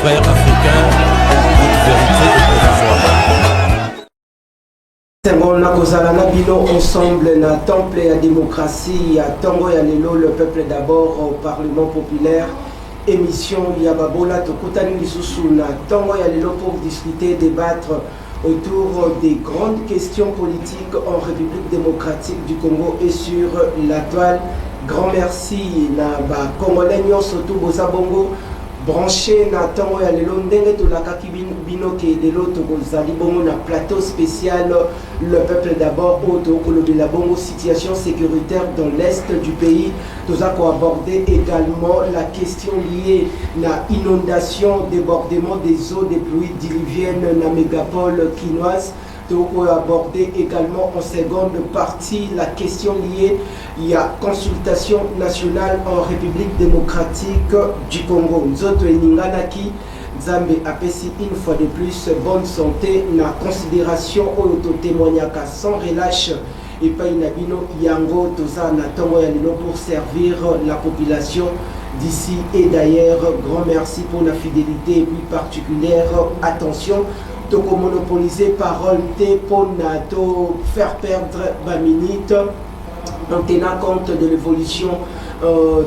frères africains, toute vérité est provisoire. On a ensemble dans le temple et la démocratie, à Tango et le peuple d'abord au Parlement populaire. Émission Yababola Tokutani Lisusu na Tango et pour discuter, débattre autour des grandes questions politiques en République démocratique du Congo et sur la toile. Grand merci na ba Congolais surtout Bozabongo branché na Tango ya lelo ndenge tolakaki bino ke lelo tokozali bongo na plateau spécial le peuple d'abord la bongo situation sécuritaire dans l'est du pays. Nous avons abordé également la question liée à l'inondation, débordement des eaux des pluies diluviennes dans la mégapole quinoise. Nous avons abordé également en seconde partie la question liée à consultation nationale en République démocratique du Congo. Nous avons Nzambe apesi une fois de plus bonne santé, na considération au témoignage sans relâche et pas inabino yango toza na tongo ya lelo pour servir la population d'ici et d'ailleurs. Grand merci pour la fidélité et plus particulière attention. Toko monopoliser parole te pour faire perdre 20 minutes en tenant compte de l'évolution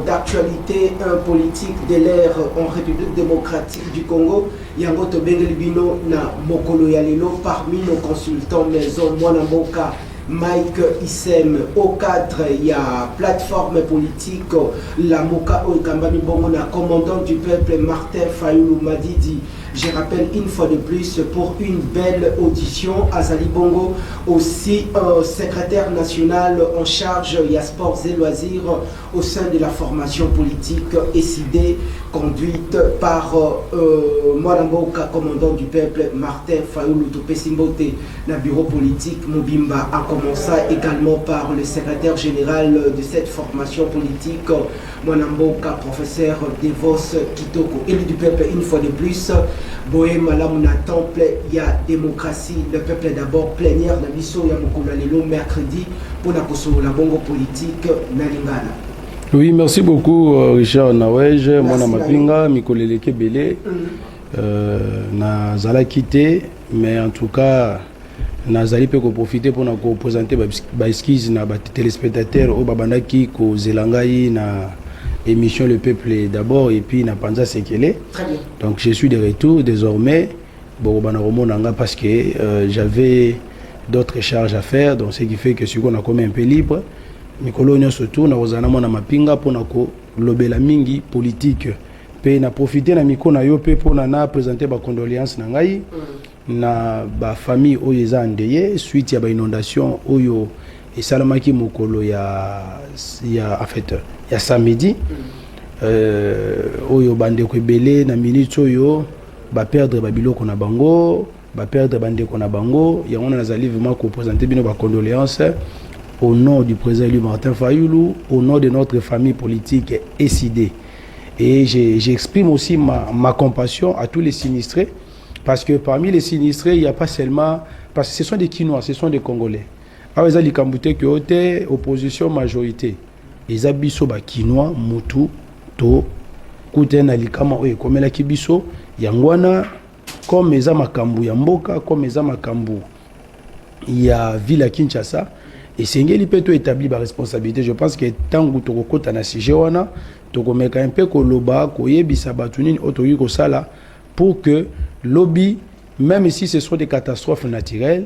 d'actualité politique de l'ère en République démocratique du Congo. Yango Tobengel Bino na Mokolo Yalelo parmi nos consultants maison Mwanamboka Mike Issem au cadre il y a plateforme politique la Moka Okambami Bongo na commandant du peuple Martin Fayulu Madidi. Je rappelle une fois de plus pour une belle audition Azali Bongo, aussi secrétaire national en charge il y a sports et loisirs au sein de la formation politique SID conduite par Mwanamboka, commandant du peuple Martin Fayulu Topesimbote, le bureau politique Mobimba, en commençant également par le secrétaire général de cette formation politique Mwanamboka, professeur Devos Kitoko, élu du peuple une fois de plus. Bohème Malamuna Temple, il y a démocratie, le peuple d'abord, plénière, la mission, il y a Mokolalelo mercredi pour la bongo politique Nalingana. Oui, merci beaucoup Richard Nawej, Mwana Mapinga, Mikoleleke Belé, Nazala quitté, mais en tout cas, Nazali peut profiter pour nous présenter des skis na téléspectateurs au Babandaki, ko Zelangai na émission Le Peuple d'abord et puis na Panza Sekele. Donc je suis de retour désormais parce que j'avais d'autres charges à faire, donc ce qui fait que si on a comme un peu libre, Mikolo surtout na ozana mona mapinga pour na ko lobela mingi politique pe na profiter na miko na yo pe pour na présenter ba condoléances na ngai na ba famille oyo eza ndeye suite ya ba inondation oyo et salamaki mokolo ya en fait ya samedi oyo bande ko belé na minute oyo ba perdre ba biloko na bango ba perdre bande ko na bango ya on nazali vraiment ko présenter bino ba condoléances au nom du président élu Martin Fayulu, au nom de notre famille politique SID. Et j'exprime aussi ma compassion à tous les sinistrés, parce que parmi les sinistrés, il n'y a pas seulement... Parce que ce sont des Quinois, ce sont des Congolais. Alors, ils ont Kambouté qui ont été opposition majorité. Ils ont biso ba Quinois, Moutou, To, Kouten Alikama, Oye, comme la Kibiso, Yangwana, comme ils ont Makambu, Yamboka, comme ils ont Makambu, il y a Villa Kinshasa. Et c'est une établir la responsabilité. Je pense que tant que tu as un sujet, tu as un peu de loba, pour que lobby, même si ce sont des catastrophes naturelles,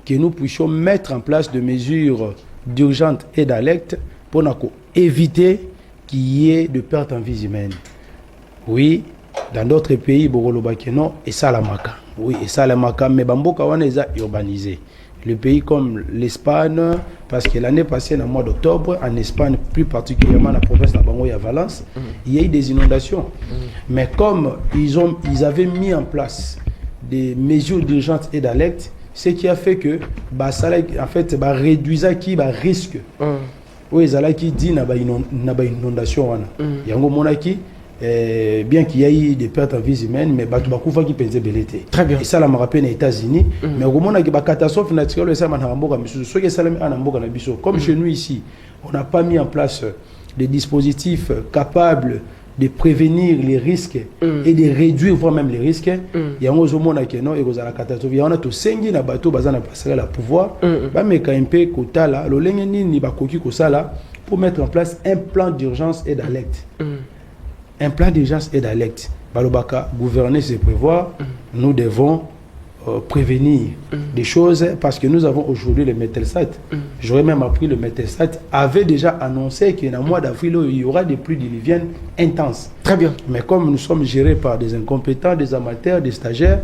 que nous puissions mettre en place des mesures d'urgence et d'alerte pour éviter qu'il y ait de pertes en vie humaine. Oui, dans d'autres pays, et ça la maka. Oui, et ça la maka, mais Bamboka on est urbanisé. Le pays comme l'Espagne, parce que l'année passée, dans le mois d'octobre, en Espagne, plus particulièrement dans la province de Bango et à Valence, il y a eu des inondations. Mais comme ils avaient mis en place des mesures d'urgence et d'alerte, ce qui a fait que, en fait, réduisait qui risque. Oui, ils qui dit qu'il inondation. Il y a un moment qui bien qu'il y ait des pertes en vie humaine, mais Batoubakou qui pensait belleté. Très bien. Et ça, me rappelle aux États-Unis. Mais au moment où il y a des catastrophes naturelles, comme chez nous ici, on n'a pas mis en place des dispositifs capables de prévenir les risques et de réduire voire même les risques. Il y a un monde qui non et vous la catastrophe. Il y a un autre sengi na bateau bazana passer la pouvoir. Ba me ka impé kota là, lo lengeni ni ba koki ko sala pour mettre en place un plan d'urgence et d'alerte. Un plan d'urgence et d'alerte. Balobaka gouverner c'est prévoir. Nous devons prévenir des choses parce que nous avons aujourd'hui le Metelsat. J'aurais même appris le Metelsat avait déjà annoncé qu'en mois d'avril il y aura des pluies diluviennes intenses. Très bien. Mais comme nous sommes gérés par des incompétents, des amateurs, des stagiaires,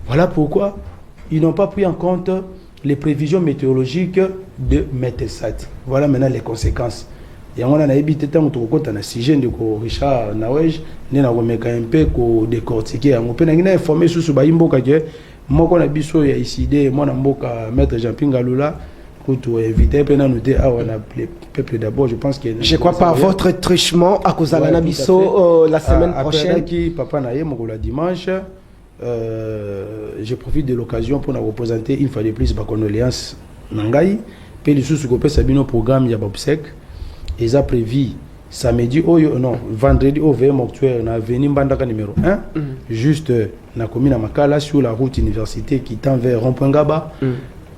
voilà pourquoi ils n'ont pas pris en compte les prévisions météorologiques de Metelsat. Voilà maintenant les conséquences. Et on a habité tant que tu as sujet de Richard Nawej, nous avons un peu décortiquer. On peut informer sur ce baïmbo que moi qu'on a biso ya ici moi na mboka maître Jean-Pierre Lula pour tout inviter pendant nous dire on a le peuple d'abord je pense que je crois par votre truchement à cause de la biso la semaine prochaine qui papa na yemo la dimanche je profite de l'occasion pour nous représenter une fois de plus ma condoléance nangai pe les sous ko pesa bino programme ya Bobsec et ça prévu samedi non vendredi au VM mortuaire na avenue Mbandaka numéro 1 juste na commune à Makala sur la route université qui tend vers Rond-Point Gaba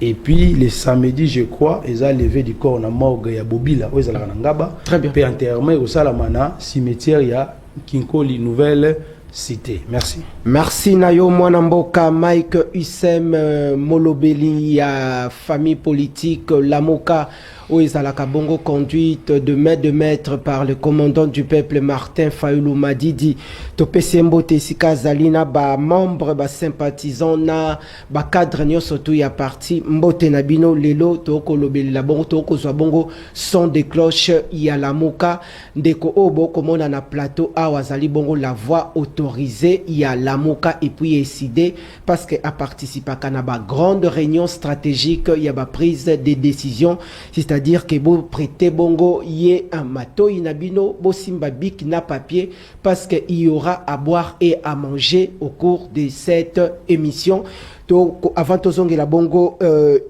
et puis le samedi je crois ils ont levé du corps na morgue ya Bobila où ils allaient na Ngaba puis enterrement au Salamana cimetière ya Kinkoli nouvelle cité. Merci. Merci Nayo Mwanamboka Mike Usem Molobeli ya famille politique Lamoka où ils la Bongo conduite de maître par le commandant du peuple Martin Fayoulou Madidi Topé Sembo Tessika Zalina ba membre ba sympathisant na ba cadre nyo surtout ya parti Mbote Nabino Lelo Toko Lobeli la Bongo Toko Bongo son des cloches ya Lamoka Ndeko Obo komona na plateau Awazali Bongo la voix autorisée ya Lamoka et puis décidé parce que a participé à une grande réunion stratégique il y a ba prise des décisions c'est-à-dire que vous prêtez bongo yé un mato inabino bo simba bik na papier parce que il y aura à boire et à manger au cours de cette émission. Donc avant tozonge la bongo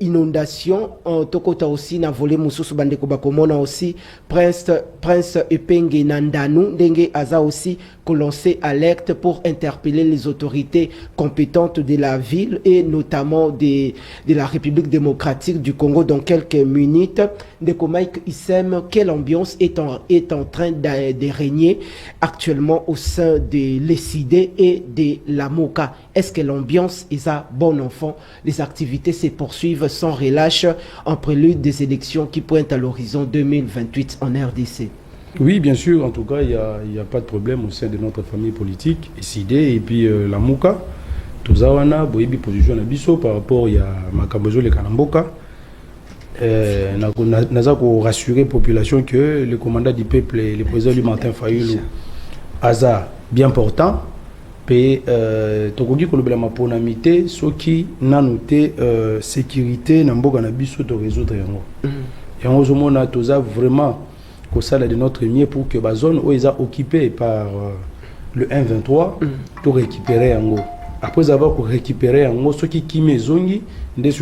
inondation tokota aussi na volé mususu bandeko bakomona aussi prince Epenge Nandanu ndenge aza aussi lancé alerte pour interpeller les autorités compétentes de la ville et notamment de la République démocratique du Congo dans quelques minutes. Ndeko Mike Issem, quelle ambiance est en train de régner actuellement au sein de l'ECID et de la MOCA? Est-ce que l'ambiance est à bon enfant? Les activités se poursuivent sans relâche en prélude des élections qui pointent à l'horizon 2028 en RDC. Oui, bien sûr, en tout cas, il n'y a pas de problème au sein de notre famille politique, SID et puis la MOCA. Tout ça, on a une position par rapport à Makambozo le Kanamboka. Nous avons rassuré la population que le commandant du peuple, le président du Martin Fayoulou, Aza bien portant, et tokoki kolobela maponamité soki nanoté sécurité na mboka na biso to résoudre yango. Et on zomona toza vraiment que ça de notre mieux pour que la zone où ils sont occupés par le 1-23 pour récupérer en haut. Après avoir récupéré en haut, ceux qui maisongi, donc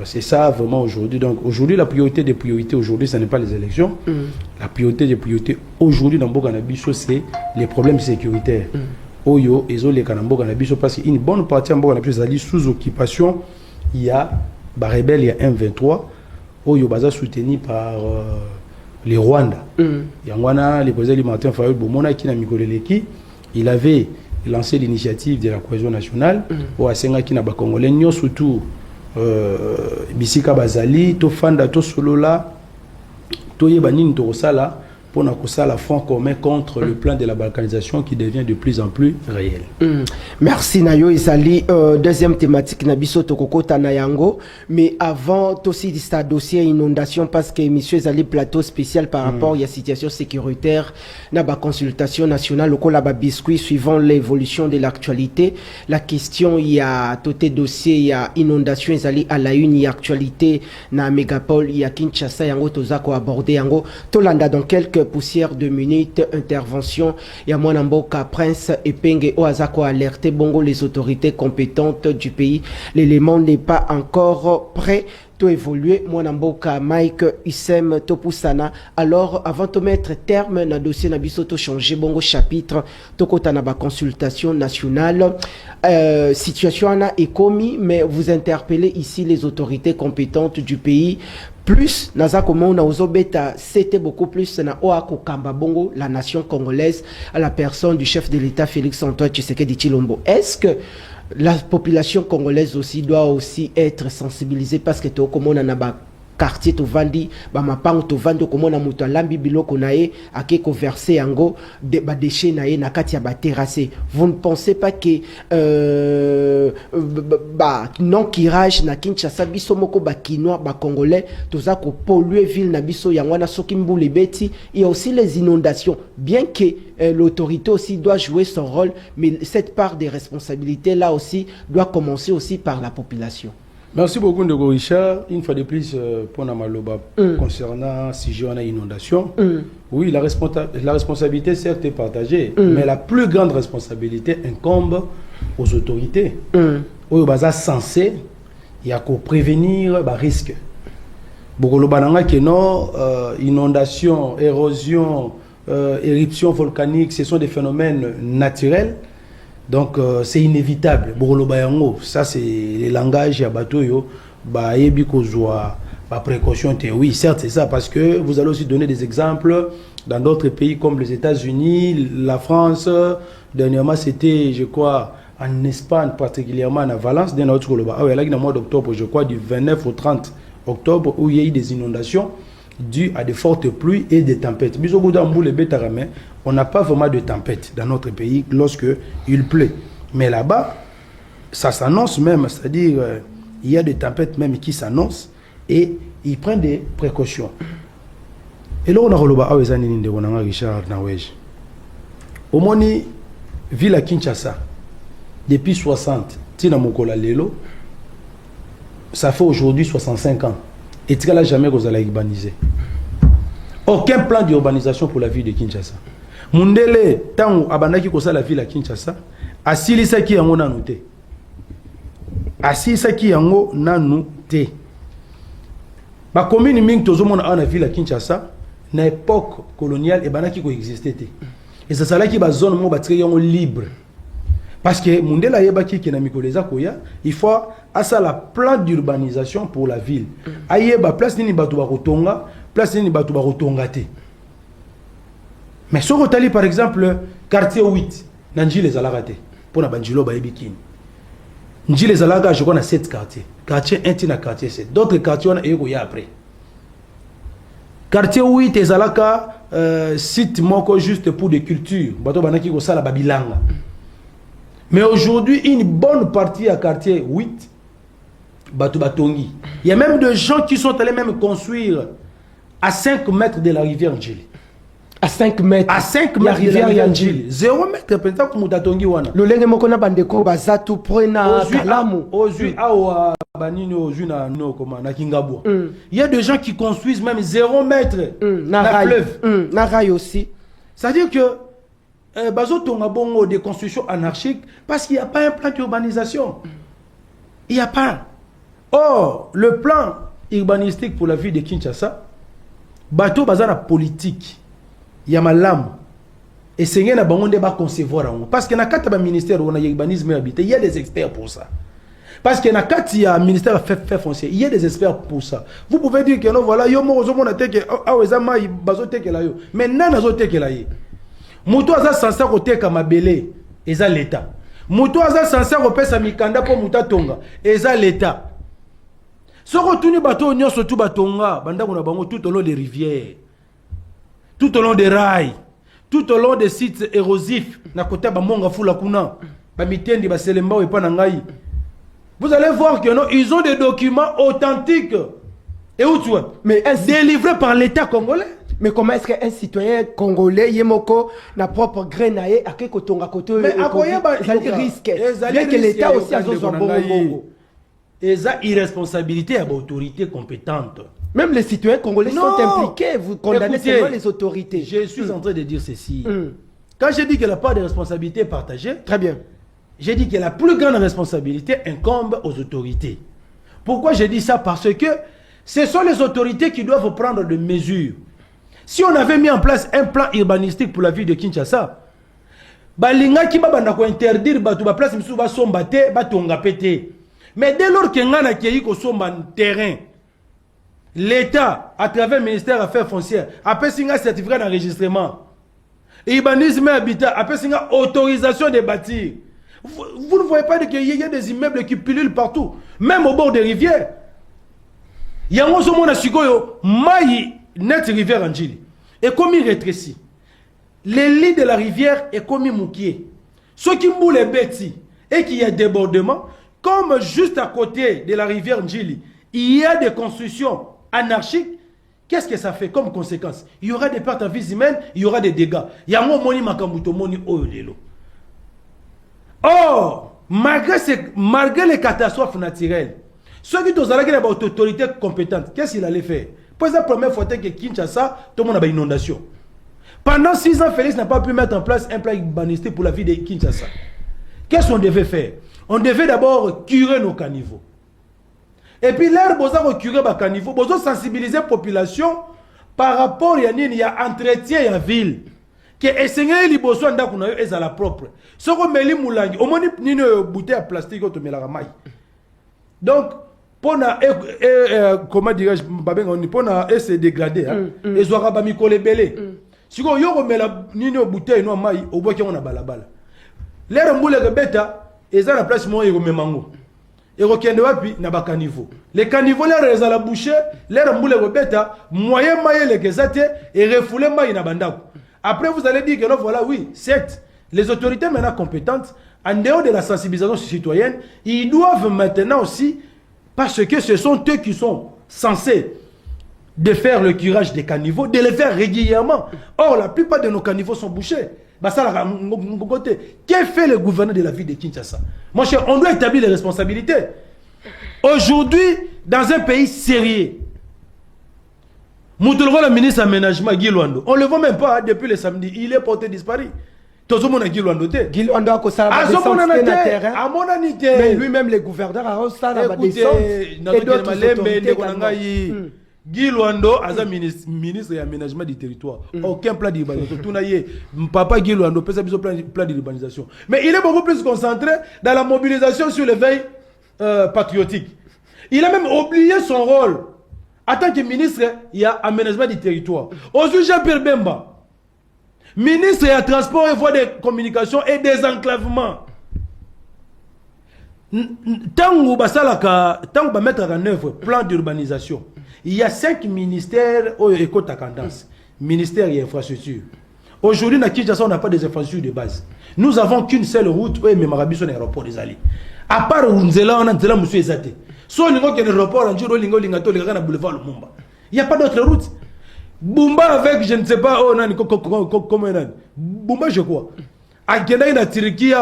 c'est ça vraiment aujourd'hui. Donc aujourd'hui la priorité des priorités aujourd'hui ce n'est pas les élections. La priorité des priorités aujourd'hui dans Boganabiso c'est les problèmes sécuritaires. Oyo ils ont les Kanamboga Nabiso parce qu'une bonne partie en Boganabiso c'est sous occupation. Il y a des rebelles, il y a 1-23. Oyo baza soutenu par les Rwanda. Yangwana, le président Martin Fayoulou Bomona qui n'a mikoleleki, il avait lancé l'initiative de la cohésion nationale au Asenga qui n'a pas congolais nyo surtout bisika bazali to fanda to solola to yebanini to sala pour la front commun contre le plan de la balkanisation qui devient de plus en plus réel. Merci Nayo Isali. Deuxième thématique Nabiso Tokoko Tanayango. Mais avant aussi ce dossier inondation parce que monsieur Isali plateau spécial par rapport à la situation sécuritaire na ba consultation nationale au la biscuit suivant l'évolution de l'actualité. La question il y a toté dossier il y a inondation Isali à la une il y a actualité na mégapole il y a Kinshasa yango tozako aborder yango tolanda dans quelques poussières de minutes intervention ya Mwanamboka Prince Epenge Oazako alerté bongo les autorités compétentes du pays. L'élément n'est pas encore prêt. to évoluer mwana mboka Mike Issem Topusana. Alors avant de mettre terme na dossier na biso to changer bongo chapitre to kota na ba consultation nationale situation na ekomi, mais vous interpellez ici les autorités compétentes du pays. Plus naza comment na ozobeta c'était beaucoup plus na oako kamba bongo la nation congolaise à la personne du chef de l'État Félix Antoine Tshisekedi Tshilombo. Est-ce que la population congolaise aussi doit aussi être sensibilisée, parce que to comment na ba quartier to vandi ba mapango to vandi comment na muto lambi biloko nae akeko verser yango de ba déchets nae na kati ya ba terrassé. Vous ne pensez pas que non kirage na Kinshasa biso moko ba kinois ba congolais toza ko polluer ville na biso yango na soki mbule beti? Il y a aussi les inondations, bien que l'autorité aussi doit jouer son rôle, mais cette part des responsabilités là aussi doit commencer aussi par la population. Merci beaucoup, Ndego Richard. Une fois de plus, pour Namaloba, concernant si j'ai une inondation, oui, la responsabilité certes est partagée, mais la plus grande responsabilité incombe aux autorités. Où ils sont censés, il y a qu'à prévenir les risques. Bogolobananga que non, inondation, érosion, éruption volcanique, ce sont des phénomènes naturels. Donc c'est inévitable. Ça c'est le langage ya bato yo ba yebi kozwa ba précaution. Oui, certes c'est ça, parce que vous allez aussi donner des exemples dans d'autres pays comme les États-Unis, la France. Dernièrement c'était, je crois, en Espagne, particulièrement à Valence, dans notre mois d'octobre, je crois du 29 au 30 octobre, où il y a eu des inondations dues à de fortes pluies et des tempêtes. On n'a pas vraiment de tempêtes dans notre pays lorsque il pleut. Mais là-bas, ça s'annonce même, c'est-à-dire il y a des tempêtes même qui s'annoncent et ils prennent des précautions. Et là, on a relevé Richard Nawej. Au Moni, ville à Kinshasa, depuis 60, Tina Mokola Lelo, ça fait aujourd'hui 65 ans. Et tu n'as jamais urbanisé. Aucun plan d'urbanisation pour la ville de Kinshasa. Mundele, tant abandaki kosa la ville à Kinshasa, asilisa ki yango nanu te. Asilisa ki yango nanu te. Ba commune ming tozomona na ville à Kinshasa, na époque coloniale, et banaki ko existait te. Et ça sala ki ba zone mo ba yango libre. Parce que Mundela yebaki ki na mikoleza koya, il faut asa la plan d'urbanisation pour la ville. Ayeba place nini batu ba kotonga, place nini batu ba kotonga te. Mais si on regarde par exemple quartier 8, Nanji les Alagate, pour la Banjilo Baïbikini. Nanji les Alaga, je connais 7 quartiers. Quartier 1, tina quartier 7. D'autres quartiers, on a eu après. Quartier 8, les Alaga, site moko juste pour des cultures. Bato Banaki Kosa la Babilanga. Mais aujourd'hui, une bonne partie à quartier 8, Bato Batongi. Il y a même des gens qui sont allés même construire à 5 mètres de la rivière Ndjili. À 5 mètres. À 5 mètres de la rivière Yandjili. 0 mètre, peut-être que Moutatongi wana. Le lenge mokona bandeko bazatu prena kalamu. Ozu awa banini ozu na no koma na Kingabwa. Il y a des gens qui construisent même 0 mètre na fleuve. Na rail aussi. C'est-à-dire que bazotonga bongo des constructions anarchiques parce qu'il n'y a pas un plan d'urbanisation. Il n'y a pas. Or, le plan urbanistique pour la ville de Kinshasa, bateau bazana politique. Il y a malam et c'est rien à bangonde ba concevoir parce que na kata ba ministère on a urbanisme habité, il y a des experts pour ça. Parce que na kata il y a ministère fait foncier, il y a des experts pour ça. Vous pouvez dire que non voilà yo mo zo mona teke aweza mai bazo teke la yo mais nana zo teke la ye muto aza sansa ko teka mabele eza l'état, muto aza sansa ko pesa mikanda po mutatonga eza l'état. Soko tuni bato nyonso tu batonga banda ko na bango tout au long des rivières, tout au long des rails, tout au long des sites érosifs, na kota ba monga fula kuna, ba mitendi ba selemba ou pas nangai. Vous allez voir que non, ils ont des documents authentiques et où tu vois, mais délivrés par l'État congolais. Mais comment est-ce qu'un citoyen congolais yemoko na propre grenaye a quelque tonga koto mais akoya ba risque bien que l'État aussi a besoin bongo. Et ça irresponsabilité à l'autorité compétente. Même les citoyens congolais sont impliqués, vous condamnez seulement les autorités. Je suis en train de dire ceci. Quand je dis que la part de responsabilité est partagée, très bien. J'ai dit que la plus grande responsabilité incombe aux autorités. Pourquoi j'ai dit ça? Parce que ce sont les autorités qui doivent prendre des mesures. Si on avait mis en place un plan urbanistique pour la ville de Kinshasa, balinga ki babanda ko interdire batu ba place misu ba somba te ba tonga pété. Mais dès lors que ngana ki ko somba terrain, l'État à travers le ministère des Affaires foncières appelle singa certificat d'enregistrement. Urbanisme et habitat appelle singa autorisation de bâtir. Vous ne voyez pas qu'il y a des immeubles qui pullulent partout, même au bord des rivières. Il y a un moment où maï net rivière Anjili et comme il rétrécit. Les lits de la rivière est comme moukier. Ceux qui moulent les bêtes et qu'il y a débordement, comme juste à côté de la rivière Njili, il y a des constructions anarchiques, qu'est-ce que ça fait comme conséquence? Il y aura des pertes en vie humaine, il y aura des dégâts. Il y a un moni makambuto moni oyolelo. Or, malgré les catastrophes naturelles, ceux qui ont une autorité compétente, qu'est-ce qu'il allait faire? Pour la première fois que Kinshasa, tout le monde a une inondation. Pendant 6 ans, Félix n'a pas pu mettre en place un plan urbanistique pour la ville de Kinshasa. Qu'est-ce qu'on devait faire? On devait d'abord curer nos caniveaux. Et puis, l'air, vous avez curé nos caniveaux, vous avez sensibilisé la population par rapport à entretien de la ville. Que essayer les besoins d'akuna est à la propre. Ce qu'on met les moulangi, au moins ni une bouteille à plastique au tomé la ramaille. Donc, pour na comment dirais-je, pour na se dégrader, et zoara ba mikole belé. Si on yo met la ni une bouteille no maille, au bois qui on a balabala. L'air moule rebeta, et ça la place moi et remet mango. Et rekende wapi na ba caniveau. Les caniveaux l'air les à la boucher, l'air moule rebeta, moyen maille les gezate et refouler maille na bandako. Après, vous allez dire que non, voilà, oui, certes, les autorités maintenant compétentes, en dehors de la sensibilisation citoyenne, ils doivent maintenant aussi, parce que ce sont eux qui sont censés de faire le curage des caniveaux, de les faire régulièrement. Or, la plupart de nos caniveaux sont bouchés. Que fait le gouverneur de la ville de Kinshasa? Mon cher, on doit établir les responsabilités. Aujourd'hui, dans un pays sérieux, Moutoulo, le ministre de l'aménagement, Guy Luando, on ne le voit même pas depuis le samedi. Il est porté disparu. Tout le monde a Guy Luando. Guy Luando a mais lui-même, le gouverneur a reçu la descente. Et d'autres Guy Luando, ministre de l'aménagement du territoire. Aucun plan d'urbanisation. Papa Guy Luando, peut plan d'urbanisation. Mais il est beaucoup plus concentré dans la mobilisation sur les veilles patriotiques. Il a même oublié son rôle. En tant que ministre, il y a aménagement du territoire. Aujourd'hui, Jean-Pierre Bemba, ministre et transport et voies de communication et désenclavement. Tant qu'on va mettre en œuvre plan d'urbanisation, il y a 5 ministères au éco-tendance. Ministère et infrastructure. Aujourd'hui, dans Kinshasa, on n'a pas des infrastructures de base. Nous n'avons qu'une seule route, oui, mais Marabi, c'est un aéroport des Alliés. À part Unzela, on a Nzela Moussou Ezate. Soit il y a un aéroport en Djiro, Lingo, Lingato, les gars, boulevard Lumumba. Il n'y a pas d'autre route. Bumba avec, je ne sais pas, oh, comment il y a. Bumba, je crois. À Kenya, en Turquie,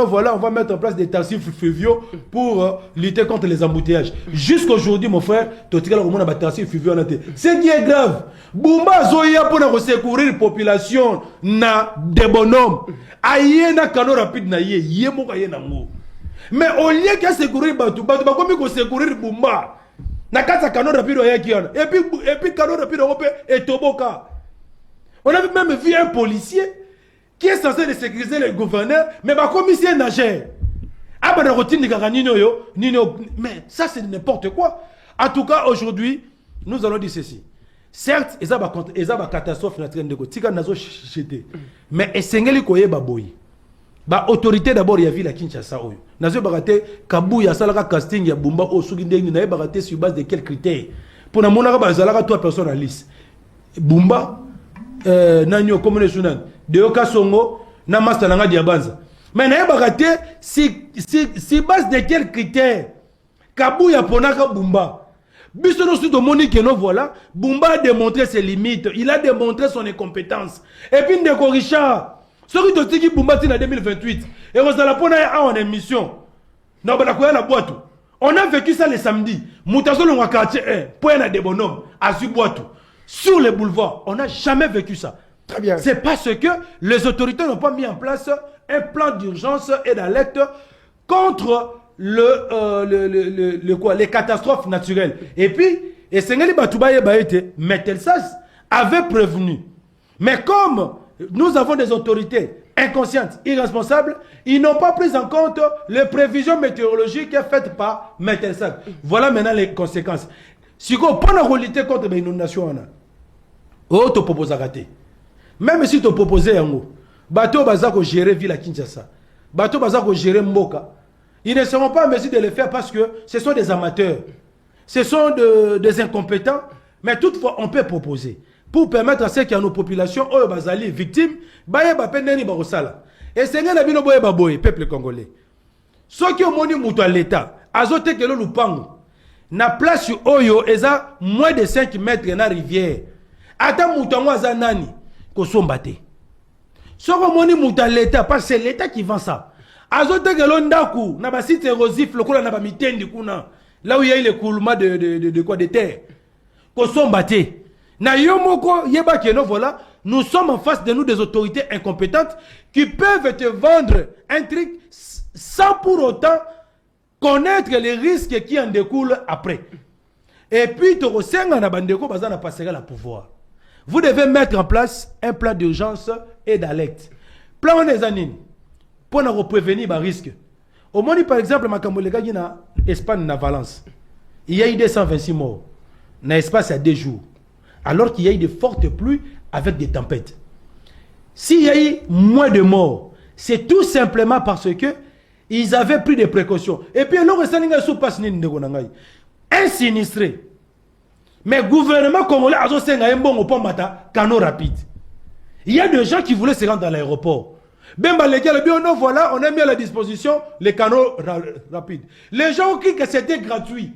voilà, on va mettre en place des taxis fluviaux pour lutter contre les embouteillages. Jusqu'aujourd'hui, mon frère, tu as des taxis fluviaux. Ce qui est grave, Bumba Zoya pour secourir la population na des bonhommes. Aïe na cano rapide na yé moka yé na mo. Mais au lieu que secourir Batou, Batou va comme secourir Bumba. Na kata cano rapide ya kiana. Et puis cano rapide et Toboka. On avait même vu un policier qui est censé de sécuriser le gouverneur, mais ma commissaire nageur. Ah ben la routine mais ça c'est n'importe quoi. En tout cas aujourd'hui, nous allons dire ceci. Certes, il y a une catastrophe naturelle de côté, mais essengeli koye baboyi. Ba autorité d'abord il y a vu la Kinshasa oyo. Nazo baraté Kabuya salaka casting ya Bumba o sugindeni na baraté sur base de quels critères. Pour na monaka ba zalaka 3 personnes en liste. Bumba nanyo commune sunan de Okasongo na master nanga diabanza. Mais na baraté si base de quels critères Kabuya ponaka Bumba. Bisono sous Monique no voilà, Bumba a démontré ses limites, il a démontré son incompétence. Et puis Ndeko Richard, ce qui te dit Bumba en 2028, et on a la en émission. Non, la boîte. On a vécu ça le samedi. Moutazo le quartier 1, point des bonhommes, à Zuboitou, sur les boulevards. On n'a jamais vécu ça. Très bien. C'est parce que les autorités n'ont pas mis en place un plan d'urgence et d'alerte contre les catastrophes naturelles. Et puis, et Sengeli Batoubaye Baïté, Metelsas avait prévenu. Mais comme nous avons des autorités inconscientes, irresponsables, ils n'ont pas pris en compte les prévisions météorologiques faites par Metelsas. Voilà maintenant les conséquences. Si on peut lutter contre les inondations, oh, tu proposes à rater. Même si tu proposes un mot, bateau bazako gérer ville à Kinshasa, bateau bazako gérer Mboka, ils ne seront pas en mesure de le faire parce que ce sont des amateurs, ce sont des incompétents, mais toutefois on peut proposer pour permettre à ceux qui ont nos populations, oh bazali victimes, baye ba pendeni ba osala. Et c'est nga na bino boye ba boye peuple congolais. Ceux qui ont moni muto à l'état, azote que le lupango. Na place sur Oyo, eza moins de 5 mètres dans la rivière. Ata moutango aza nani, ko sombate. Soko moni mouta l'État, parce que c'est l'État qui vend ça. Azote que l'ondaku, na ba site érosif, le koula na ba mitendi kuna. Là où il y a eu le coulement de quoi de terre. Ko sombate. Na yomoko yeba keno voilà, nous sommes en face de nous des autorités incompétentes qui peuvent te vendre un truc sans pour autant connaître les risques qui en découlent après. Et puis, tu passerait la pouvoir. Vous devez mettre en place un plan d'urgence et d'alerte. Plan des années pour nous prévenir les risques. Au moins, par exemple, en Espagne, en Valence, il y a eu 226 morts. Dans l'espace, il y a 2 jours. Alors qu'il y a eu de fortes pluies avec des tempêtes. S'il y a eu moins de morts, c'est tout simplement parce que ils avaient pris des précautions. Et puis, un sinistré. Mais le gouvernement congolais a un bon canot rapide. Il y a des gens qui voulaient se rendre dans l'aéroport. Voilà, on a mis à la disposition les canaux rapides. Les gens ont cru que c'était gratuit.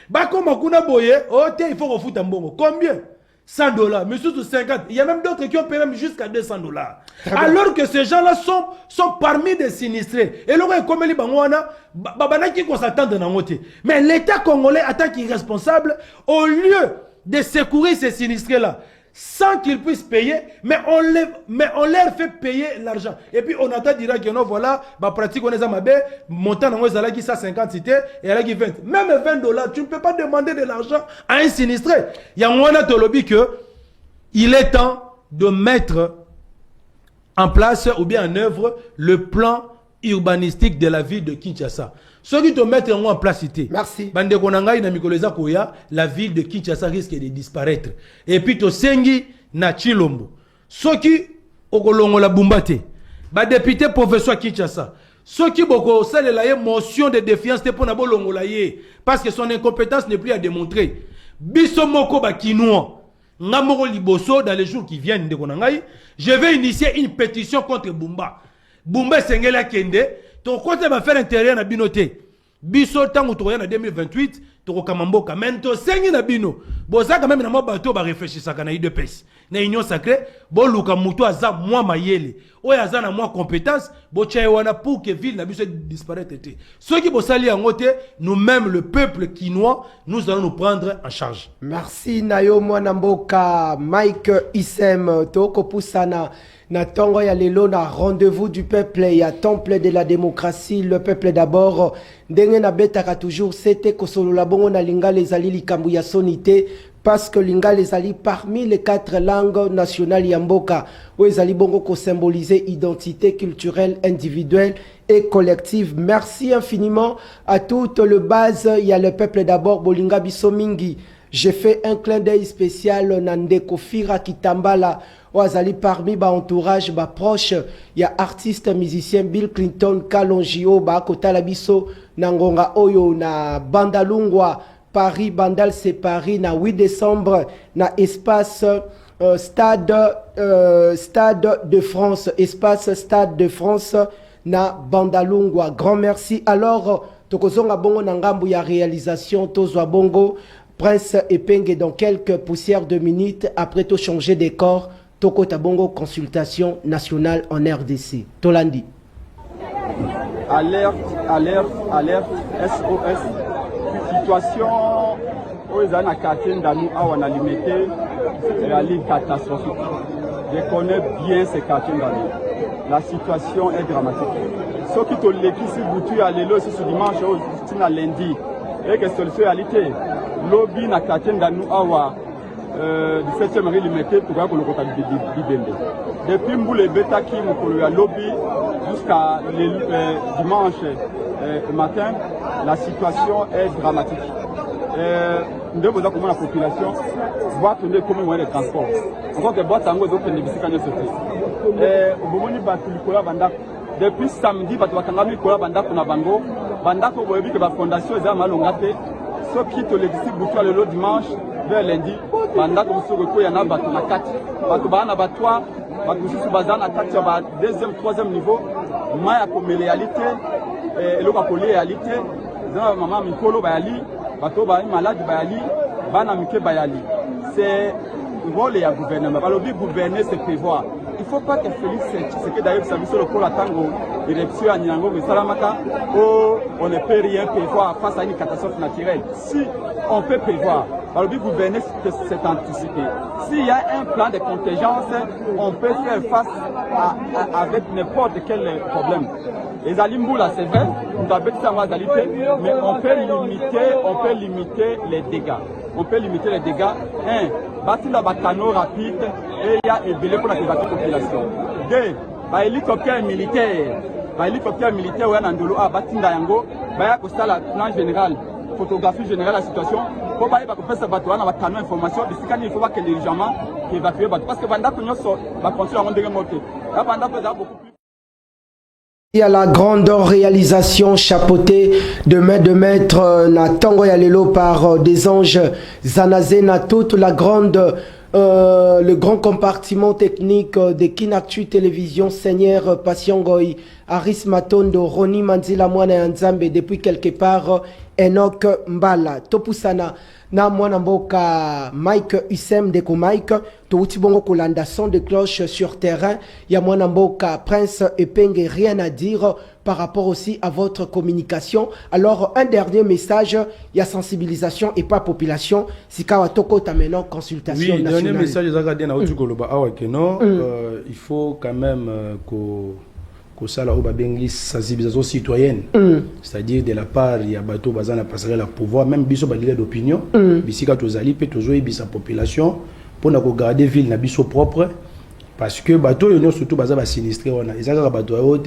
Il faut refoutre un bon. Combien? $100, mais surtout 50. Il y a même d'autres qui ont payé même jusqu'à $200. Alors que ces gens-là sont parmi des sinistrés. Et là, comme les Bangwana, qui s'attendent dans le mais l'État congolais, en tant qu'irresponsable, au lieu de secourir ces sinistrés-là, sans qu'ils puissent payer, mais on leur fait payer l'argent. Et puis on attend dire que non, voilà, pratique on est à ma baie, montant dans les qui 150 cités et elle qui 20. Même $20, tu ne peux pas demander de l'argent à un sinistré. Il y a un tolobi que il est temps de mettre en place ou bien en œuvre le plan urbanistique de la ville de Kinshasa. Ceux qui te mettent en place, merci. La ville de Kinshasa risque de disparaître. Et puis, to sengi na Chilombo. Ceux qui ont la bumbate, ba député professeur Kinshasa. Ceux qui ont la motion de défiance pour na bolongolaye parce que son incompétence n'est plus à démontrer. Bisomoko ba kinois. Ngamoro liboso dans les jours qui viennent de Konangai, je vais initier une pétition contre Bumba. Bumba Sengela Kende. Ton côté va faire intérieur na binoté. Biso tango to en 2028, to kamamboka. Mento sengi na bino. Boza quand même na mo bateau ba réfléchir ça kana UDPS. Na union sacrée, bo luka muto aza moi mayele. Oya aza na moi compétence, bo chaye wana pour que ville na biso disparaître té. Ceux qui bo sali en côté, nous-mêmes le peuple quinois, nous allons nous prendre en charge. Merci Nayo Mwanamboka, Mike Isem, Toko Poussana. Na tongo ya lelo na rendez-vous du peuple ya temple de la démocratie, le peuple d'abord. Ndenge na betaka toujours c'était kosolola bongo na lingala ezali likambo ya sonité parce que lingala ezali parmi les 4 langues nationales ya mboka où ezali bongo ko symboliser identité culturelle individuelle et collective. Merci infiniment à toute le base ya le peuple d'abord bolinga biso mingi. J'ai fait un clin d'œil spécial Nandeko Fira Kitambala Oazali parmi ba entourage ba proche ya artiste musicien Bill Clinton Kalonjio ba kotala biso nangonga oyo na Bandalungwa Paris Bandal c'est Paris na 8 décembre na espace stade de France espace stade de France na Bandalungwa. Grand merci. Alors tokozonga bongo na ngambu ya réalisation tozwa bongo Prince Epenge dans quelques poussières de minutes après tout changer de corps. Toko Tabongo consultation nationale en RDC. Tolandi. Alerte, alerte, alerte, SOS. Situation où ils ont un quartier d'Anou à Wanalimete, c'est la ligne catastrophique. Je connais bien ces quartiers d'Anou. La situation est dramatique. ceux qui te l'équissent boutu à l'élo sur dimanche ou lundi et que solution réalité lobby na quartier d'Anou Awa du 7e rue limité pour le côté Bibembe depuis Mboule Beta qui me lobby jusqu'à dimanche matin la situation est dramatique. Nous devons comment la population voit tourner comme moyen de transport. Encore que boîte tango d'autres ne bisika ne sauter. Au moment où batu likola banda depuis samedi batu bakanga likola banda kuna banda ko boyebi que la fondation eza malongate ceux qui te l'existe boutu le dimanche vers lundi banda ko so ko yana batu na kati batu bana batwa batu sous bazana kati ya ba deuxième troisième niveau maya ko réalité et le ko réalité za mama mikolo bayali bato ba malade bayali bana mike bayali c'est le rôle du gouvernement balobi gouverner c'est prévoir il faut pas que Félix c'est que d'ailleurs ça veut le pour tango élection à Nyango mais salamaka on ne peut rien prévoir face à une catastrophe naturelle si on peut prévoir balobi gouverner c'est anticipé s'il y a un plan de contingence on peut faire face avec n'importe quel problème. Les Alimboula, c'est vrai, nous avons dit mais on peut limiter les dégâts. On peut limiter les dégâts. Un, bâtir la bacano rapide et il y a ébélé pour la population. Deux, hélicoptère militaire. Hélicoptère militaire, où il y a un andolo à bâtir Yango, il y a la plan général, photographie générale de la situation. Pour pas faire ça, il y a une information. Il faut pas que les gens évacuent. Parce que pendant que nous sommes, va continuer à rendre des motos. Pendant que beaucoup plus. Il y a la grande réalisation chapeautée de main de maître na Tango Yalelo par des anges Zanazé na toute la grande le grand compartiment technique de Kinactu Télévision Seigneur Patiengoy Aris Matondo Roni Manzila Mwana Nzambe depuis quelque part Enoch Mbala Topusana na mwana mboka Mike Usem deko Mike touti bongo kolanda son de cloche sur terrain ya mwana mboka Prince Epenge rien à dire par rapport aussi à votre communication. Alors un dernier message, il y a sensibilisation et pas population sikawa toko tameno consultation oui, nationale. Dernier message il faut quand même que ça la sensibilisation citoyenne, c'est-à-dire de la part il y a bateau bazana passer la pouvoir même biso ba leader d'opinion bisika tozali pe tozo ebisa population pour na ko garder ville na biso propre parce que bateau yo surtout bazaba sinistré on a ezaka bateau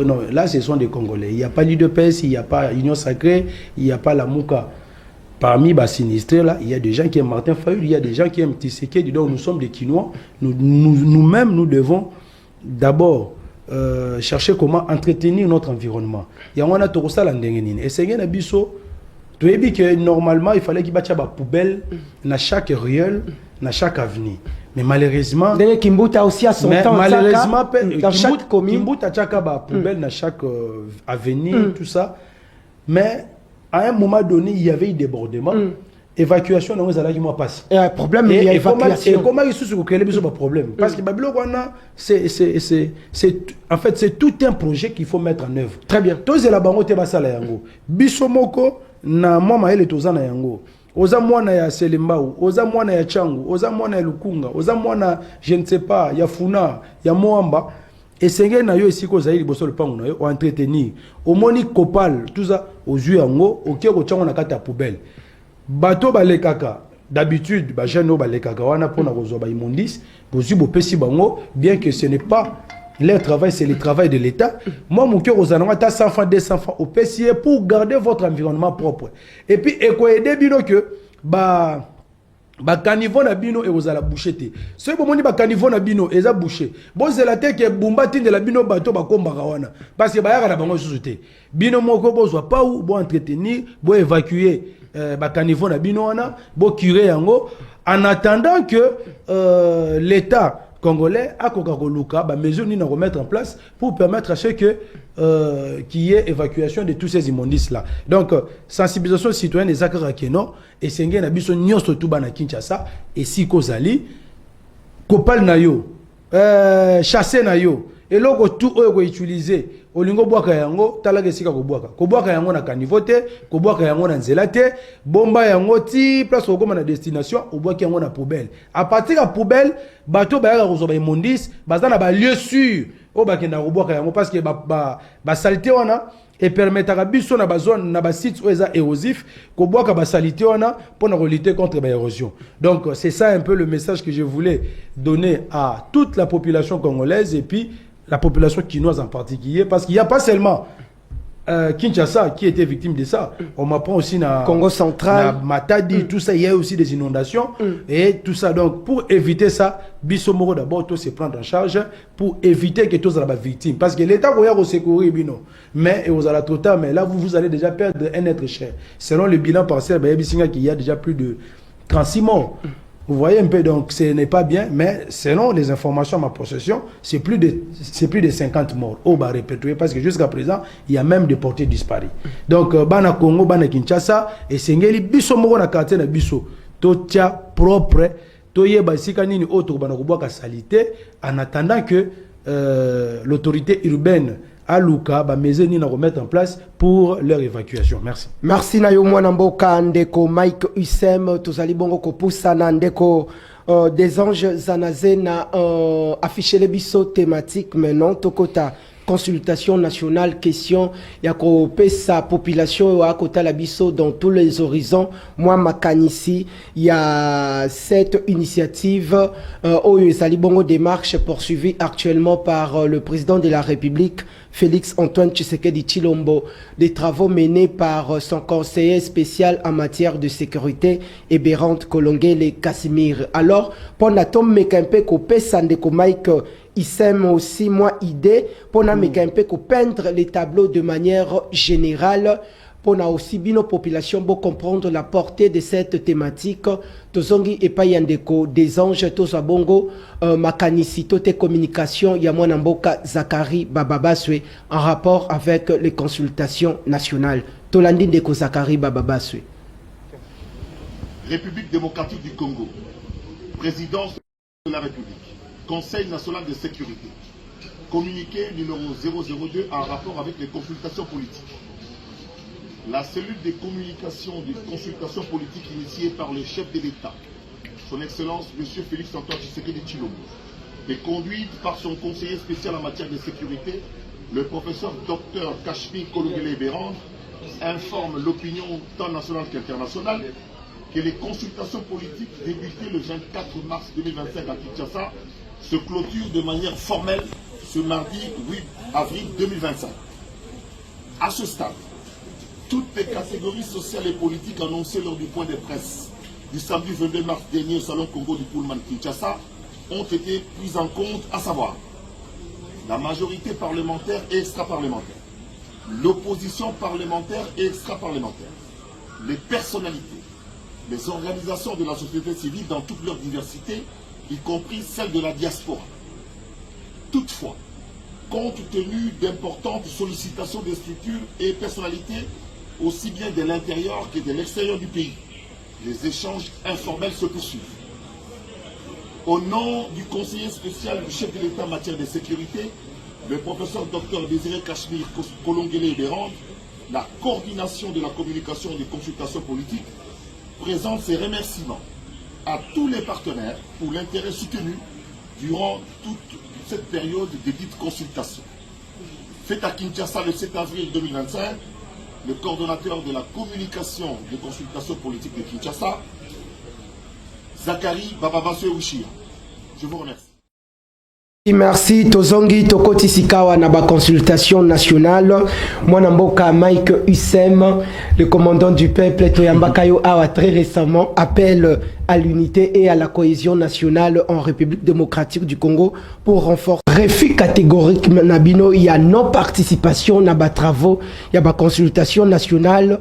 non là ce sont des Congolais, il y a pas l'UDPS, il y a pas Union Sacrée, il y a pas la Mouka. Parmi les sinistrés là, il y a des gens qui aiment Martin Fayulu, il y a des gens qui aiment Tshisekedi, donc nous sommes des Quinois, nous-mêmes nous devons d'abord chercher comment entretenir notre environnement. Il y a un autre ça l'andengeni. Et c'est un abisso. Tu as dit que normalement il fallait qu'il y ait des poubelles dans chaque ruelle, dans chaque avenue. Mais malheureusement, Kimbuta aussi à son temps. Malheureusement, dans chaque commune, Kimbuta a des poubelles dans chaque avenue, tout ça. Mais à un moment donné, il y avait eu débordement. Évacuation dans les alliés moi passe. Et un problème il y a évacuation. Et comment ils se sont créés des problèmes parce que Babylone c'est en fait c'est tout un projet qu'il faut mettre en œuvre. Très bien. Tous les bango te basala yango. Bisomoko na mama ele tozana yango. Oza mwana ya Selembao, oza mwana ya Changu, oza mwana ya Lukunga, oza mwana je ne sais pas ya Funa, ya Moamba. Et c'est na yo ici ko zaïli bosso le pango na yo entretenir. Au moni copal tout ça aux yeux yango, au kio ko chango na kata poubelle. Bateau balekaka d'habitude ba jeune balekaka wana pona kozo ba immondice bozu bo pesi bango bien que ce n'est pas leur travail, c'est le travail de l'État. Moi mon cœur aux anoma ta 100 francs 200 francs au PCA pour garder votre environnement propre et puis eko aider bino que ba caniveau na bino et aux ala boucheté ce bomoni ba caniveau na bino eza bouché bon c'est la tête que bumba tinde la bino bateau ba komba wana parce que ba yaka na bango société bino moko bozwa pas ou bon entretenir bon évacuer bakanivo na bino wana bo curé yango en attendant que l'État congolais a kokakoluka ba mesures ni na remettre en place pour permettre à ce que qu'il y ait évacuation de tous ces immondices là. Donc sensibilisation citoyenne des akara keno et sengé na biso nyonso tout bana Kinshasa et si kozali kopal na yo chasser na yo et loko tout oyo utiliser olingo bwaka yango talaka esika kobwaka yango na caniveau te kobwaka yango na nzela te bomba yango ti place okoma na destination obwaki yango na poubelle à partir de poubelle bateau bayaka kozoba immondice baza na ba lieu sûr o bakenda kobwaka yango parce que ba saleté wana et permettra biso na bazone na ba sites oza érosif ko bwaka ba saleté wana pour lutter contre ba érosion. Donc c'est ça un peu le message que je voulais donner à toute la population congolaise et puis la population quinoise en particulier, parce qu'il n'y a pas seulement Kinshasa qui était victime de ça. On m'apprend aussi na Congo central, Matadi, tout ça, il y a aussi des inondations et tout ça. Donc pour éviter ça, Bissomoro d'abord tout se prendre en charge pour éviter que tous soient victimes. Parce que l'État va y secourir bino, mais et vous allez trop tard, mais là vous allez déjà perdre un être cher. Selon le bilan partiel, il y a déjà plus de 36 morts. Vous voyez un peu, donc ce n'est pas bien, mais selon les informations à ma possession, c'est plus de 50 morts. Oh, bah répétez, parce que jusqu'à présent, il y a même des portés disparus. Donc, Bana Congo, Bana Kinshasa, et Sengeli, Bisso Moro na quartier na Bisso, Totia propre, Toye Basika Nini autre Bana Kuboka salité, en attendant que l'autorité urbaine à Luka, Mezeni na remettre en place pour leur évacuation. Merci. Merci na yo mwana mboka ndeko Mike Usem tozali bongo kopusa na ndeko des anges zanazena afficher les biso thématique maintenant tokota consultation nationale question ya ko pesa population ya kota la biso dans tous les horizons. Moi makanisi il y a cette initiative oyo ezali bongo démarche poursuivie actuellement par le président de la République Félix Antoine Tshisekedi Tshilombo, des travaux menés par son conseiller spécial en matière de sécurité, Eberhard Kolongele Casimir. Alors, pour natom mekampe ko pesande ko Mike Issem aussi moi idée pour na mekampe ko peindre les tableaux de manière générale. Pour aussi bien nos populations pour comprendre la portée de cette thématique. Tozongi et Payandeko des anges Tozabongo makanisi tote communication Yamwana Mboka Zakari Bababaswe en rapport avec les consultations nationales. Tolandi Ndeko Zakari Bababaswe. République démocratique du Congo, présidence de la République, Conseil national de sécurité, communiqué numéro 002 en rapport avec les consultations politiques. La cellule de communication des consultations politiques initiée par le chef de l'État, son Excellence M. Félix Antoine Tshisekedi Tshilombo, et conduite par son conseiller spécial en matière de sécurité, le professeur Dr Kashmir Kolongele Eberhard, informe l'opinion tant nationale qu'internationale que les consultations politiques débutées le 24 mars 2025 à Kinshasa se clôturent de manière formelle ce mardi 8 avril 2025. À ce stade, toutes les catégories sociales et politiques annoncées lors du point de presse du samedi 22 mars dernier au Salon Congo du Pullman Kinshasa ont été prises en compte, à savoir la majorité parlementaire et extra-parlementaire, l'opposition parlementaire et extra-parlementaire, les personnalités, les organisations de la société civile dans toute leur diversité, y compris celles de la diaspora. Toutefois, compte tenu d'importantes sollicitations des structures et personnalités, aussi bien de l'intérieur que de l'extérieur du pays, les échanges informels se poursuivent. Au nom du conseiller spécial du chef de l'État en matière de sécurité, le professeur Dr Désiré Kashmir Kolongele Eberhard, la coordination de la communication et des consultations politiques, présente ses remerciements à tous les partenaires pour l'intérêt soutenu durant toute cette période de dites consultations. Fait à Kinshasa le 7 avril 2025, le coordonnateur de la communication des consultations politiques de Kinshasa, Zakari Bababaswe Ushia. Je vous remercie. Merci Tozongi Tokoti Sikawa na ba consultation nationale Mwana Mboka Mike Usem, le commandant du peuple Toyambakayo Awa très récemment appelle à l'unité et à la cohésion nationale en République démocratique du Congo pour renforcer refus catégorique nabino il y a non participation na ba travaux il y a ba consultation nationale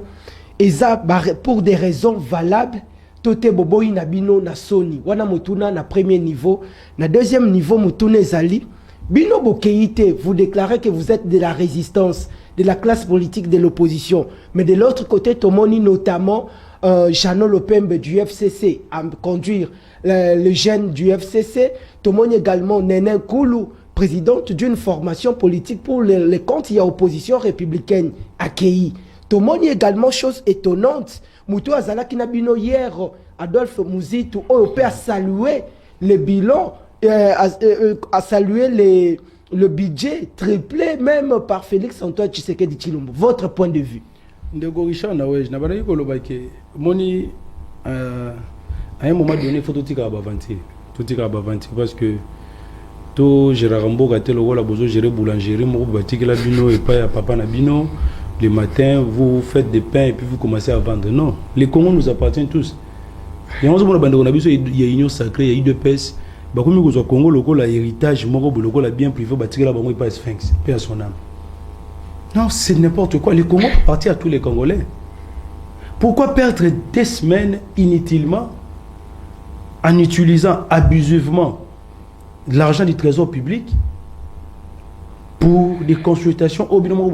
et ça pour des raisons valables. Tote boboyi na bino na soni wana mutuna na premier niveau na deuxième niveau mutune zali bino bokeite vous déclarez que vous êtes de la résistance de la classe politique de l'opposition mais de l'autre côté tomoni notamment Jeannot Lopembe du FCC à conduire le jeune du FCC tomoni également Néné Koulou présidente d'une formation politique pour les comptes il y a opposition républicaine accueillie. Tomoni également chose étonnante Moutou Azalaki Nabino hier, Adolphe Mouzitou, a salué les bilans, a salué le budget triplé même par Félix Antoine Tshisekedi Tshilombo. Votre point de vue? Ndeko Richard Nawej, na bana yiko lobake moni à un moment donné il faut tout tika bavantir. Tout tika bavantir parce que to Gérard Mboka telo la bozo gérer boulangerie mo batiki la bino et pas à papa na bino. Le matin vous faites des pains et puis vous commencez à vendre. Non, les Congos nous appartiennent tous. Et on se demande dans il y a union sacrée, il y a UDPS. Bah comme nous au Congo logo la héritage moko logo la bien privé batiki la bango pas Sphinx, paix à son âme. Non, c'est n'importe quoi. Les Congos appartiennent à tous les Congolais. Pourquoi perdre des semaines inutilement en utilisant abusivement l'argent du trésor public pour des consultations au bilan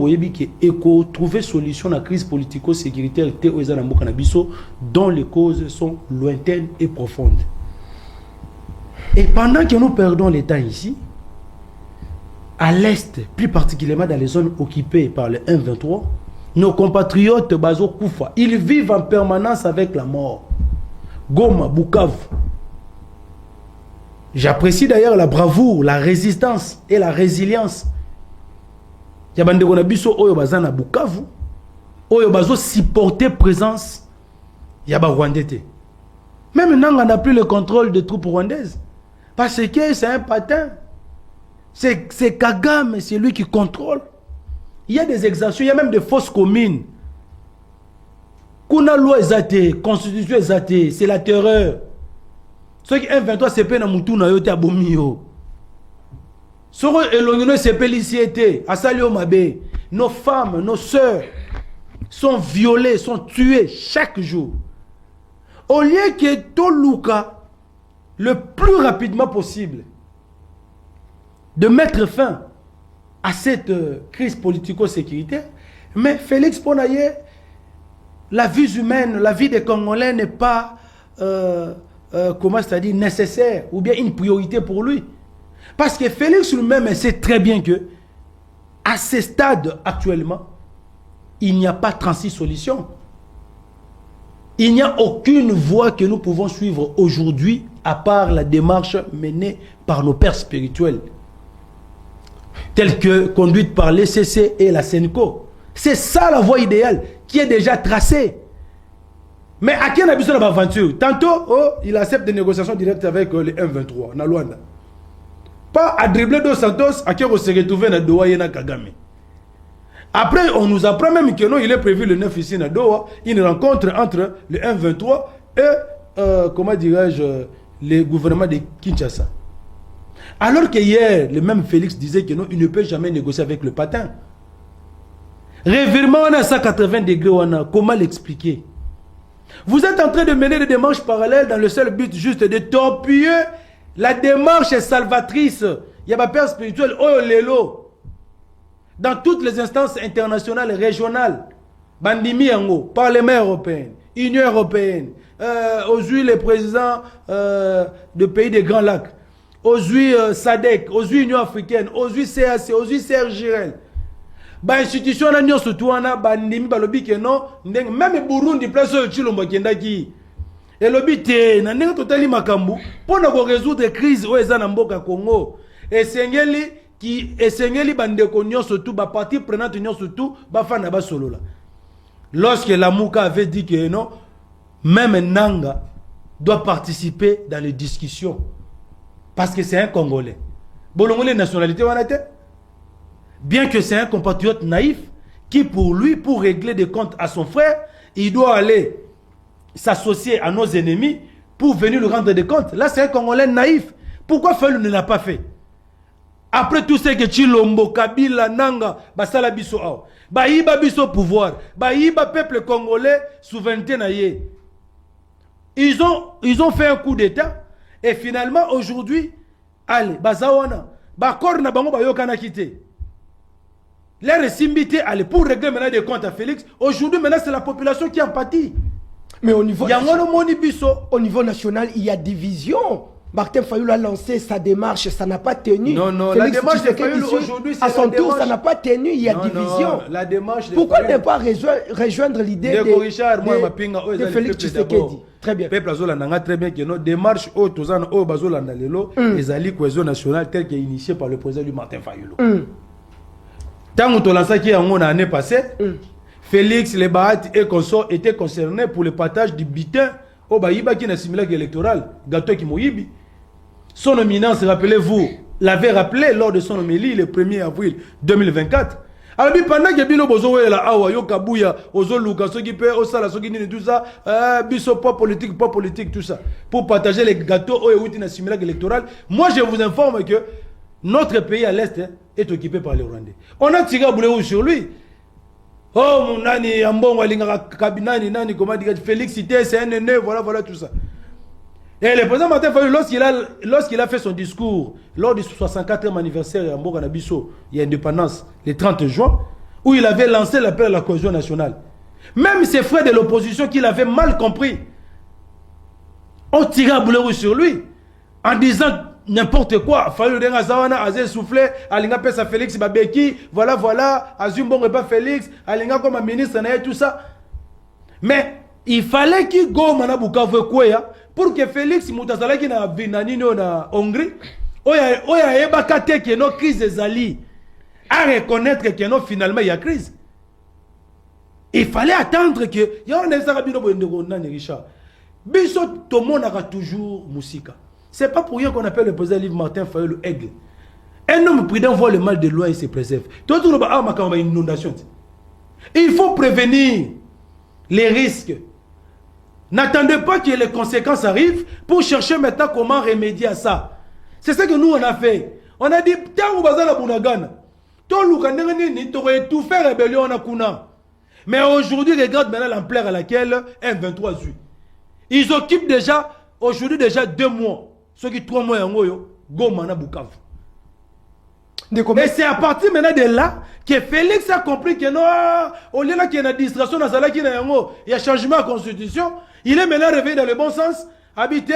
et trouver solution à la crise politico-sécuritaire dont les causes sont lointaines et profondes. Et pendant que nous perdons l'État ici, à l'est, plus particulièrement dans les zones occupées par le M23, nos compatriotes Bazo Koufa, ils vivent en permanence avec la mort. Goma, Bukavu. J'apprécie d'ailleurs la bravoure, la résistance et la résilience. Yabande Gonabiso Oyo Bazana Bukavu, Oyo Bazo supporter présence Yaba Rwandete. Même maintenant, on n'a plus le contrôle des troupes rwandaises. Parce que c'est un patin. C'est Kagame, c'est lui qui contrôle. Il y a des exactions, il y a même des fausses communes. Kuna loi ezate, constitution ezate, c'est la terreur. Ceux qui M23 c'est pe na mutu na yote abomio. Soro elongino c'est pe lisiete, asalio mabe. Nos femmes, nos sœurs sont violées, sont tuées chaque jour. Au lieu que Toluka le plus rapidement possible de mettre fin à cette crise politico-sécuritaire, mais Félix Ponaye, la vie humaine, la vie des Congolais n'est pas comment c'est-à-dire nécessaire ou bien une priorité pour lui. Parce que Félix lui-même sait très bien que à ce stade actuellement, il n'y a pas 36 solutions. Il n'y a aucune voie que nous pouvons suivre aujourd'hui à part la démarche menée par nos pères spirituels, telle que conduite par l'ECC et la SENCO. C'est ça la voie idéale qui est déjà tracée. Mais à qui on a besoin de l'aventure? Tantôt, il accepte des négociations directes avec les M23, na Luanda. Pas à dribbler Dos Santos, à qui on se retrouve dans Doha et na Kagame. Après, on nous apprend même que non, il est prévu le 9 ici à Doha, une rencontre entre le M23 et, comment dirais-je, le gouvernement de Kinshasa. Alors que hier, le même Félix disait que non, il ne peut jamais négocier avec le patin. Revirement, on a 180 degrés, comment l'expliquer? Vous êtes en train de mener des démarches parallèles dans le seul but juste de torpiller la démarche salvatrice. Il y a ma père spirituel, oh Lelo. Dans toutes les instances internationales et régionales, Bandimi Yango, Parlement européen, Union européenne, aujourd'hui les présidents de pays des Grands Lacs, aujourd'hui SADC, aujourd'hui Union africaine, aujourd'hui CAC, aujourd'hui CRGL. Ba institution na nyo surtout na bandimi balobi ke non même Burundi place au Tshilombo kendaki. Et lobi te na ndenge totali makambu pour na ko résoudre crise o eza na mboka Congo. Esengeli qui esengeli bandeko nyo surtout ba partie prenante nyo surtout ba fana ba solola. Lorsque Lamuka avait dit que non, même Nanga doit participer dans les discussions parce que c'est un Congolais. Bolongolais nationalité wanate. Bien que c'est un compatriote naïf qui pour lui, pour régler des comptes à son frère, il doit aller s'associer à nos ennemis pour venir lui rendre des comptes. Là, c'est un Congolais naïf. Pourquoi Félou ne l'a pas fait? Après tout ce que Tshilombo, Kabila, Nanga, Basala Biso, Baïba Biso pouvoir, Baïba peuple congolais, souveraineté naïe. Ils ont fait un coup d'état et finalement aujourd'hui, allez, Bazawana, Bakor na bango bayokana quitté. Les récimbité, allez, pour régler maintenant des comptes à Félix, aujourd'hui maintenant c'est la population qui en pâtit. Mais au niveau national, il y a division Martin Fayulu a lancé sa démarche, ça n'a pas tenu. Non, non, Félix la démarche de Tshisekedi Fayulu dit, aujourd'hui, c'est à son la tour, démarche... ça n'a pas tenu, il y a non, division. Non, la démarche de Pourquoi Fayulu... ne pas rejoindre l'idée de Félix Tshisekedi? Très bien. Peuple azolanda très bien que notre démarche au tozana au bazolanda lelo les alliés cohésion nationale telle que initiée par le président du Martin Fayulu. Tant que lancé qui en année passée, Félix Lebaat et consorts étaient concernés pour le partage du butin au Baïba qui n'a simulacre électoral, gâteau qui moyibi. Son éminence, rappelez-vous, l'avait rappelé lors de son homélie le 1er avril 2024. Alors, pendant que Bino Bozo est là, Awa, Yo Kabuya, Ozo Luka, ceux qui paient, Osala, ceux qui disent tout ça, Biso, pas politique, tout ça, pour partager les gâteaux au Eouti simulacre électoral. Moi, je vous informe que notre pays à l'Est est occupé par les Rwandais. On a tiré à boulet sur lui. Oh, mon nani, Ambon, Walinga, Kabinani, Nani, comment dire, Félix Cité, c'est un aîné, voilà, tout ça. Et le président Martin Fayulu, lorsqu'il a fait son discours lors du 64e anniversaire à Mboganabiso, il y a indépendance, le 30 juin, où il avait lancé l'appel à la cohésion nationale. Même ses frères de l'opposition qui l'avaient mal compris ont tiré à boulet sur lui en disant n'importe quoi. Fayulu Denga Zawana, Azé Soufflé, Alinga Pesa Félix Babeki, voilà, Azumbon pas Félix, Alinga comme un ministre, tout ça. Mais il fallait qu'il go mana Bukavu Kweya pour que Félix Moutazala qui na vinanino na Hongrie, oya eba kate que nos crises zali à reconnaître que non finalement il y a crise. Il fallait attendre que ya on est sarabino bondego nani Richard. Biso tomona toujours musika. C'est pas pour rien qu'on appelle le président Livre Martin Fayulu aigle. Un homme prudent voit le mal de loin et se préserve. Tout le monde a une inondation. Il faut prévenir les risques. N'attendez pas que les conséquences arrivent pour chercher maintenant comment remédier à ça. C'est ce que nous on a fait. On a dit, tant que vous avez la Bunagana, tu aurais tout fait rébellion en Akuna. Mais aujourd'hui, regarde maintenant l'ampleur à laquelle M23 suit. Ils occupent déjà, aujourd'hui déjà 2 mois. Ceux qui 3 mois en Oyo, Gomana Bukavu. Et c'est à partir maintenant de là que Félix a compris que non, au lieu qu'il y a une distraction dans la il y a changement de la constitution. Il est maintenant réveillé dans le bon sens. Habité,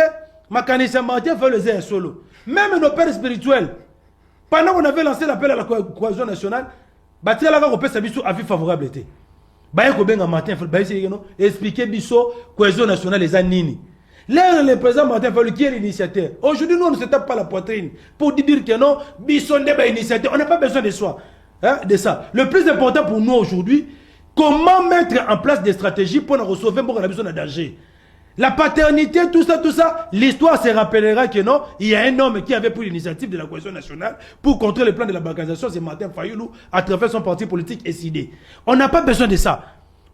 Makanisha Martin fait le zé solo. Même nos pères spirituels, pendant qu'on avait lancé l'appel à la cohésion nationale, Batia la va sa biso avis favorable était. Baye ko benga Martin fait expliquer biso cohésion nationale les anini. Là, le président Martin Fayulu qui est l'initiateur. Aujourd'hui, nous, on ne se tape pas la poitrine pour dire que non, Bisson n'est pas initiateur. On n'a pas besoin de soi. De ça. Le plus important pour nous aujourd'hui, comment mettre en place des stratégies pour nous recevoir pour qu'on a besoin de danger. La paternité, tout ça, l'histoire se rappellera que non, il y a un homme qui avait pris l'initiative de la cohésion nationale pour contrer le plan de la balkanisation, c'est Martin Fayulu, à travers son parti politique SID. On n'a pas besoin de ça.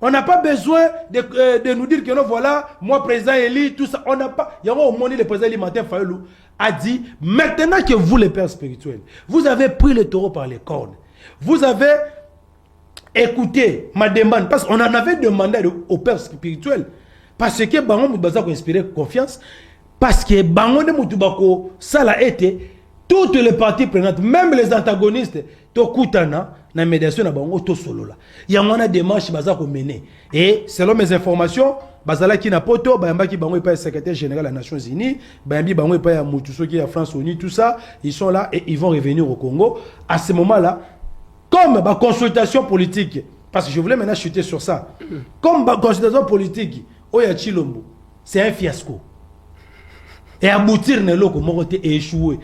On n'a pas besoin de nous dire que non, voilà, moi, président Eli, tout ça. On n'a pas. Il y a au moins le président Eli Martin Fayulu a dit, maintenant que vous, les pères spirituels, vous avez pris le taureau par les cornes. Vous avez écouté ma demande, parce qu'on en avait demandé aux pères spirituels. Parce que Bango Moutbazako inspiré confiance, parce que Bango de Moutubako, ça l'a été, toutes les parties prenantes, même les antagonistes, Tokutana, na médiation na Bango, to solo là. Il y a une démarche Bazako menée. Et selon mes informations, Bazala qui n'a pas to, Bayamba qui Bango est pas secrétaire général des Nations Unies, Bayambi Bango est pas Moutousso qui est à France Unie, tout ça, ils sont là et ils vont revenir au Congo. À ce moment-là, comme ma consultation politique, parce que je voulais maintenant chuter sur ça, comme ma consultation politique, Oya Chilombo, c'est un fiasco. Et aboutir n'est l'eau et échouer.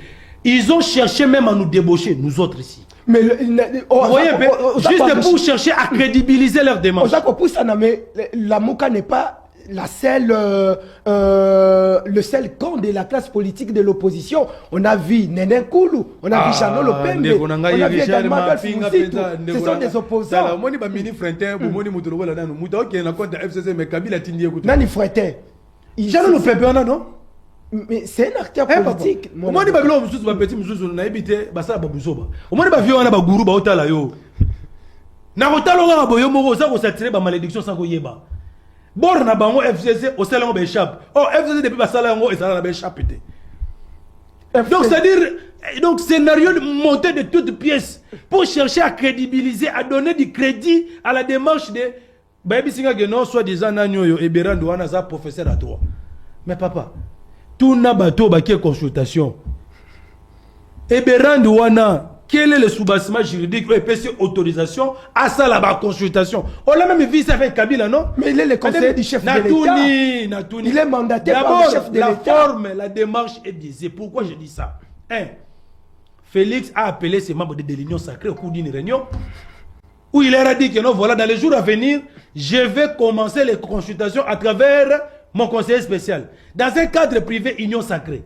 Ils ont cherché même à nous débaucher, nous autres ici. Mais vous voyez, juste pour chercher à crédibiliser leur démarche. La Mouka n'est pas la seule, le seul camp de la classe politique de l'opposition. On a vu Néné Koulou, on a vu Chano Lopembe, on a vu également Adolphe Moussitou. Ce sont des opposants. Nani Fretin. Chano Lopembe, on a non? Mais c'est un acteur politique. Au moins, il y a un petit monsieur qui a habité à Babusoba. Au moins, il y a un gourou qui a été Narotalo nga boyo moko za ko s'attirer ba malédiction sans ko yeba. Bor na bango FCC au salon be échappe. Oh FCC depuis ba sala ngo et ça na be échappe. Donc c'est-à-dire donc scénario de monter de toutes pièces pour chercher à crédibiliser, à donner du crédit à la démarche de Baby Singa que non soit disant nanyo yo Eberando wana za professeur à toi. Mais papa, tout n'a bateau baké consultation. Et Berandi wana, quel est le soubassement juridique ou EPC autorisation à ça la consultation? On l'a même vu ça avec Kabila, non? Mais il est le conseiller du chef de l'État. Natouni. Il est mandaté par le chef de l'État. La forme, la démarche est biaisée. Pourquoi je dis ça? Félix a appelé ses membres de l'Union sacrée au cours d'une réunion où il leur a dit que non, voilà, dans les jours à venir, je vais commencer les consultations à travers mon conseiller spécial. Dans un cadre privé, Union sacrée.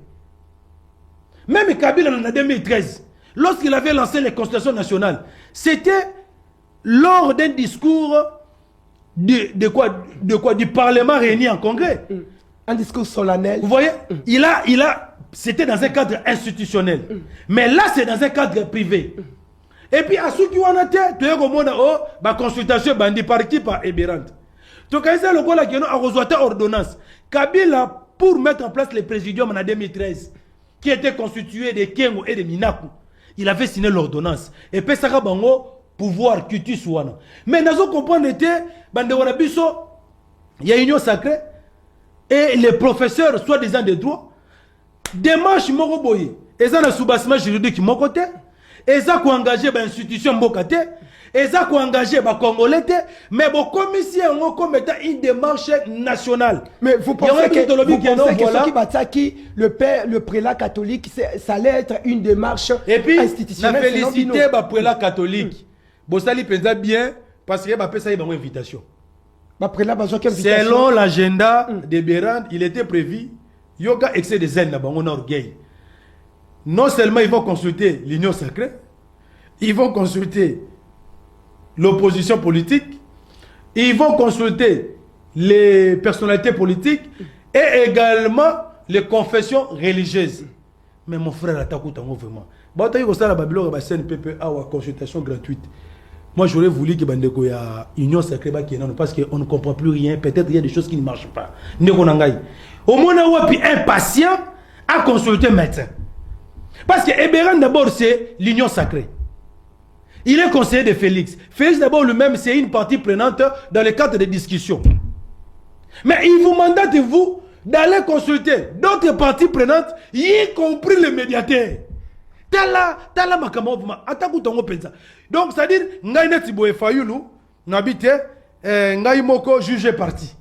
Même Kabila en 2013, lorsqu'il avait lancé les consultations nationales, c'était lors d'un discours du Parlement réuni en congrès. Un discours solennel. Vous voyez, c'était dans un cadre institutionnel. Mais là, c'est dans un cadre privé. Et puis, à ceux qui ont été, tu as une consultation bandi par qui par Ebirant. Donc, quand le gars qui a reçu ordonnance, Kabila, pour mettre en place le présidium en 2013, qui était constitué de Kengo et de Minaku, il avait signé l'ordonnance. Et puis, ça a pouvoir cutu souana. Mais nous comprenons que il y a une union sacrée et les professeurs, soi-disant des droits, démarche Moroboye. Et ça, le soubassement juridique mon côté. Et ça, qu'on engagé l'institution Mbokate. Et ça, qu'on engagé les Congolais. Mais bon, commission, comme étant une démarche nationale. Mais vous pensez que ce qui le prélat catholique, ça allait être une démarche institutionnelle? Et puis, la félicité le prélat catholique. Bossali présente bien parce qu'il y a une invitation. Selon l'agenda de Berand, il était prévu il y a excès de zèle dans mon orgueil. Non seulement ils vont consulter l'Union sacrée, ils vont consulter l'opposition politique, ils vont consulter les personnalités politiques et également les confessions religieuses. Mais mon frère, attaque vraiment. Bah, tu as eu ça la Babylone, la CNPP, à consultation gratuite. Moi, j'aurais voulu qu'il y ait une union sacrée parce qu'on ne comprend plus rien. Peut-être qu'il y a des choses qui ne marchent pas. Au moins, on a un patient à consulter un médecin. Parce que Ebéran, d'abord, c'est l'union sacrée. Il est conseiller de Félix. Félix, d'abord, lui-même, c'est une partie prenante dans le cadre des discussions. Mais il vous mandate, vous, d'aller consulter d'autres parties prenantes, y compris les médiateurs. Tala makamova ataku tongo penza. Donc c'est à dire ngai neti boye fayulu nabite ngai moko juge parti.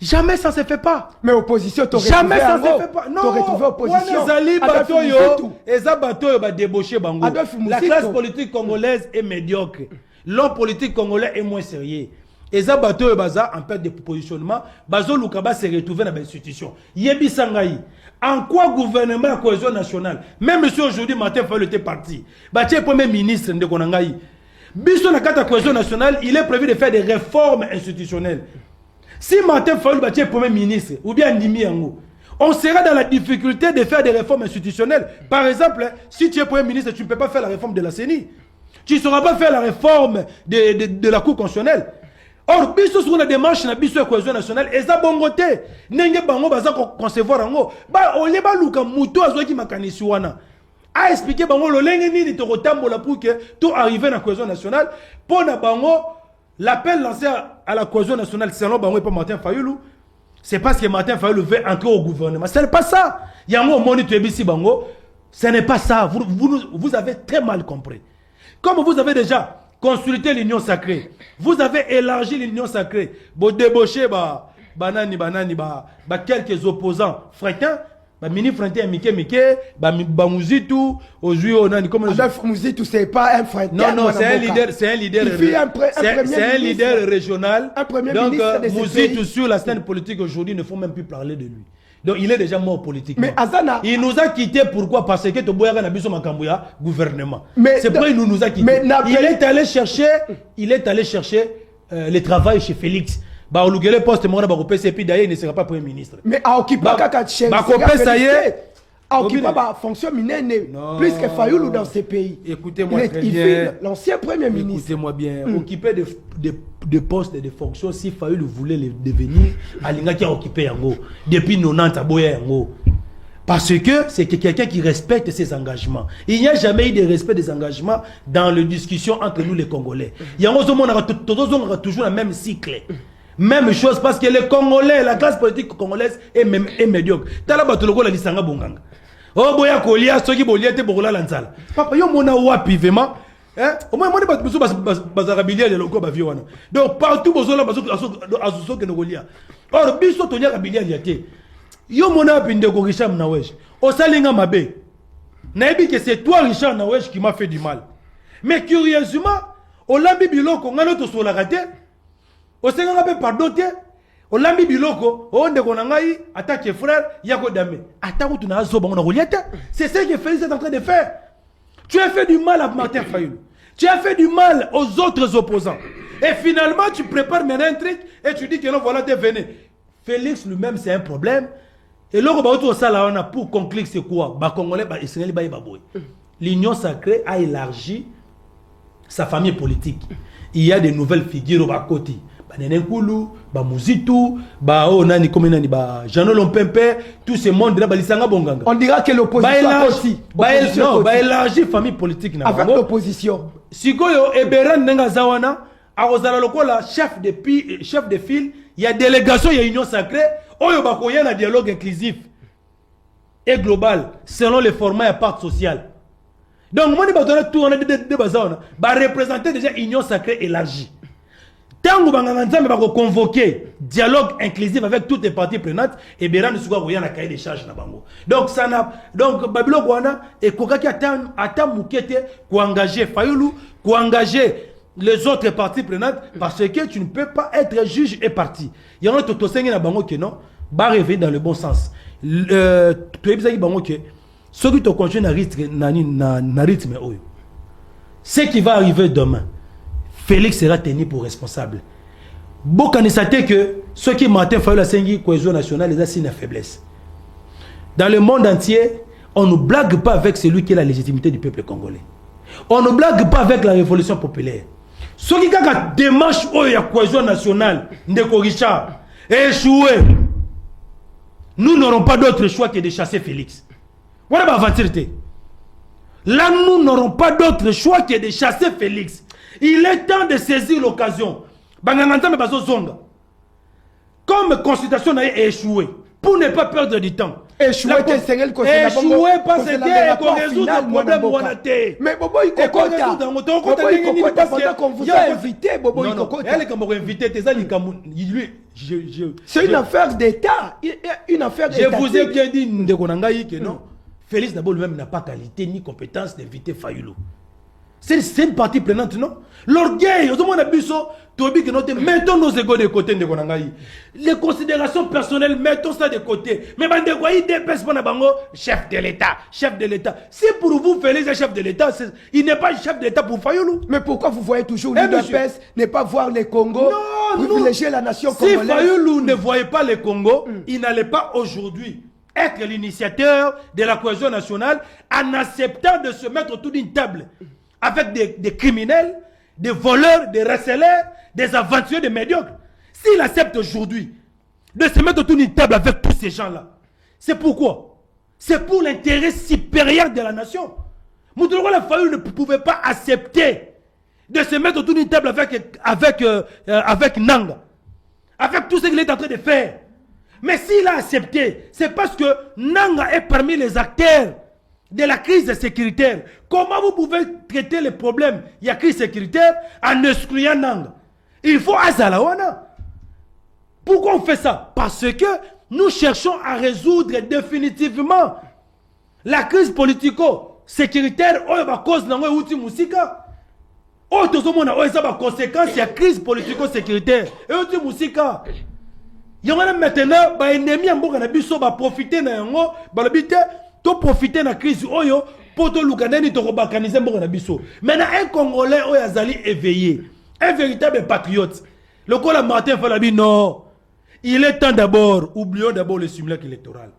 Jamais ça se fait pas. Mais opposition jamais ça se fait pas. Non. T'aurais trouvé opposition. Eza batoyo ba débaucher bango. La classe politique congolaise est médiocre. L'homme politique congolais est moins sérieux. Eza batoyo baza en perte de positionnement, bazo lukaba se retrouver dans l'institution. Yebi sangai. En quoi gouvernement la cohésion nationale, même si aujourd'hui Martin Fayulu était parti, Baché premier ministre de Konangaï, Biso na carte cohésion nationale, il est prévu de faire des réformes institutionnelles. Si Martin Fayulu Baché premier ministre, ou bien Ndimi Yango, on sera dans la difficulté de faire des réformes institutionnelles. Par exemple, si tu es premier ministre, tu ne peux pas faire la réforme de la CENI. Tu ne sauras pas faire la réforme de la Cour constitutionnelle. Or, biso sur la démarche na biso cohésion nationale, eza bongote. Nenge bango baza concevoir ango. Ba oleba luka muto azoki makanisi wana. A expliquer bango lolenge nini to kotambola pour que tout arriver na cohésion nationale. Pour na bango l'appel lancé à la cohésion nationale selon bango et pas Martin Fayulu, c'est parce que Martin Fayulu veut entrer au gouvernement. Ce n'est pas ça. Yango moni to ebisi bango, ce n'est pas ça. Vous avez très mal compris. Comme vous avez déjà consulter l'union sacrée. Vous avez élargi l'union sacrée. Vous débauchez quelques opposants fréquents. Mini Fréquin, Mike, Mouzitu, Mouzitu, c'est pas un Fréquin. Non, c'est un leader. C'est un leader régional. Un premier ministre de Mouzitu sur la scène politique aujourd'hui, il ne faut même plus parler de lui. Donc il est déjà mort politiquement. Mais Azana, il nous a quittés pourquoi? Parce que Toboyaga n'a pas Makambouya gouvernement. C'est pourquoi il nous a quittés. Il est allé chercher le travail chez Félix. Bah le poste moi ba kopesa et puis d'ailleurs il ne sera pas premier ministre. Mais a occupé kaka chef. Ba kopesa yé. A occupé ba fonction mineure plus que Fayulu dans ces pays. Écoutez-moi très bien. L'ancien premier ministre. Écoutez-moi bien. Occupé de postes et de fonctions, si Fayulu voulait les devenir, Alinga qui a occupé yango depuis 90 aboya yango. Parce que c'est quelqu'un qui respecte ses engagements. Il n'y a jamais eu de respect des engagements dans les discussions entre nous les Congolais. Il y a toujours le même cycle. Même chose parce que les Congolais, la classe politique congolaise est médiocre. Tala batoloko la lisanga bonganga. Oh boya kolia soki bolia te bokola lanzala. Papa yo mona wapi vraiment? Hein? Au moins mona bato bazarabilia le loko ba viwana. Donc partout bozola azuso ke nokolia. Or biso tonya kabilia liate. Yo mona pinde ko Richard Nawesh. O salinga mabe. Naebi que c'est toi Richard Nawesh qui m'a fait du mal. Mais curieusement, au lambi biloko ngano to sola raté. Au senga ngabe pardon te. Au lambi biloko, au ndeko nangai attaque frère yako dame. Atako tu na zo bango na reliate. C'est ce que Félix est en train de faire. Tu as fait du mal à Martin Fayoulou. Tu as fait du mal aux autres opposants. Et finalement, tu prépares maintenant un truc et tu dis que non, voilà, devenez. Félix lui-même, c'est un problème. Et là, pour conclure, c'est quoi? L'Union sacrée a élargi sa famille politique. Il y a de nouvelles figures au côté. Nenenkulu, Mouzitou, Jean Lompempe, tout ce monde là, on dira que l'opposition a élargi famille politique. Avec l'opposition. Si Goyo Eberan Nengazawana, Arosala Lokola, chef de file, il y a délégation, il y a union sacrée, il y a un dialogue inclusif et global, selon les formats et parts sociales. Donc, moi, je vais représenter déjà union sacrée élargie. Tant que vous convoquer dialogue inclusif avec toutes les parties prenantes, et bien nous sommes en cahier des charges na bango. Donc ça n'a donc Babilo Gwana et Kokaki attend Moukete pour engager Fayoulou, pour engager les autres parties prenantes parce que tu ne peux pas être juge et parti. Il y en a tout au na bango que non, va revenir dans le bon sens. Tu es bizarre bango que ce qui te continue na rythme oyo. Ce qui va arriver demain. Félix sera tenu pour responsable. Beaucoup de que ceux qui Martin Fayoulou la Sengi cohésion nationale les assignent à faiblesse. Dans le monde entier, on ne blague pas avec celui qui a la légitimité du peuple congolais. On ne blague pas avec la révolution populaire. Ceux qui ont la démarche de la cohésion nationale, Ndeko Richard, échoué. Nous n'aurons pas d'autre choix que de chasser Félix. Voilà ma aventure. Là, nous n'aurons pas d'autre choix que de chasser Félix. Il est temps de saisir l'occasion. Comme consultation a échoué, pour ne pas perdre du temps. Échoué parce que qu'on résout le problème. Mais Bobo il kokota. Bobo il kokota pendant qu'on vous a invité. Bobo il kokota. C'est une affaire d'État. Une affaire d'État. Je vous ai bien dit que non. Félix d'abord lui-même n'a pas qualité ni compétence d'inviter Fayoulou. C'est une partie prenante, non? L'orgueil, mettons nos égos de côté. Les considérations personnelles, mettons ça de côté. Mais chef de l'État, chef de l'État. Si pour vous, Félix est chef de l'État, il n'est pas chef de l'État pour Fayoulou. Mais pourquoi vous voyez toujours l'UDPS ne pas voir les Congo, privilégier la nation congolaise? Si Fayoulou ne voyait pas les Congo, il n'allait pas aujourd'hui être l'initiateur de la cohésion nationale en acceptant de se mettre autour d'une table avec des criminels, des voleurs, des receleurs, des aventuriers, des médiocres. S'il accepte aujourd'hui de se mettre autour d'une table avec tous ces gens-là, c'est pourquoi? C'est pour l'intérêt supérieur de la nation. Moutouloua Fayoulou ne pouvait pas accepter de se mettre autour d'une table avec Nanga, avec tout ce qu'il est en train de faire. Mais s'il a accepté, c'est parce que Nanga est parmi les acteurs de la crise sécuritaire. Comment vous pouvez traiter les problèmes? Il y a crise sécuritaire en excluant Nanga. Il faut Azalawana. Pourquoi on fait ça? Parce que nous cherchons à résoudre définitivement la crise politico-sécuritaire. À cause de la musika. Conséquence, il y a crise politico-sécuritaire. Et musika. Il y a maintenant des ennemis qui vont profiter de ça. To profiter de la crise oyo pour te l'ouganeni te rebacaniser mbongo biso. Maintenant un Congolais oyo azali éveillé, un véritable patriote. Le col Martin Fayoulou non, il est temps d'abord, oublions d'abord le simulacre électoral.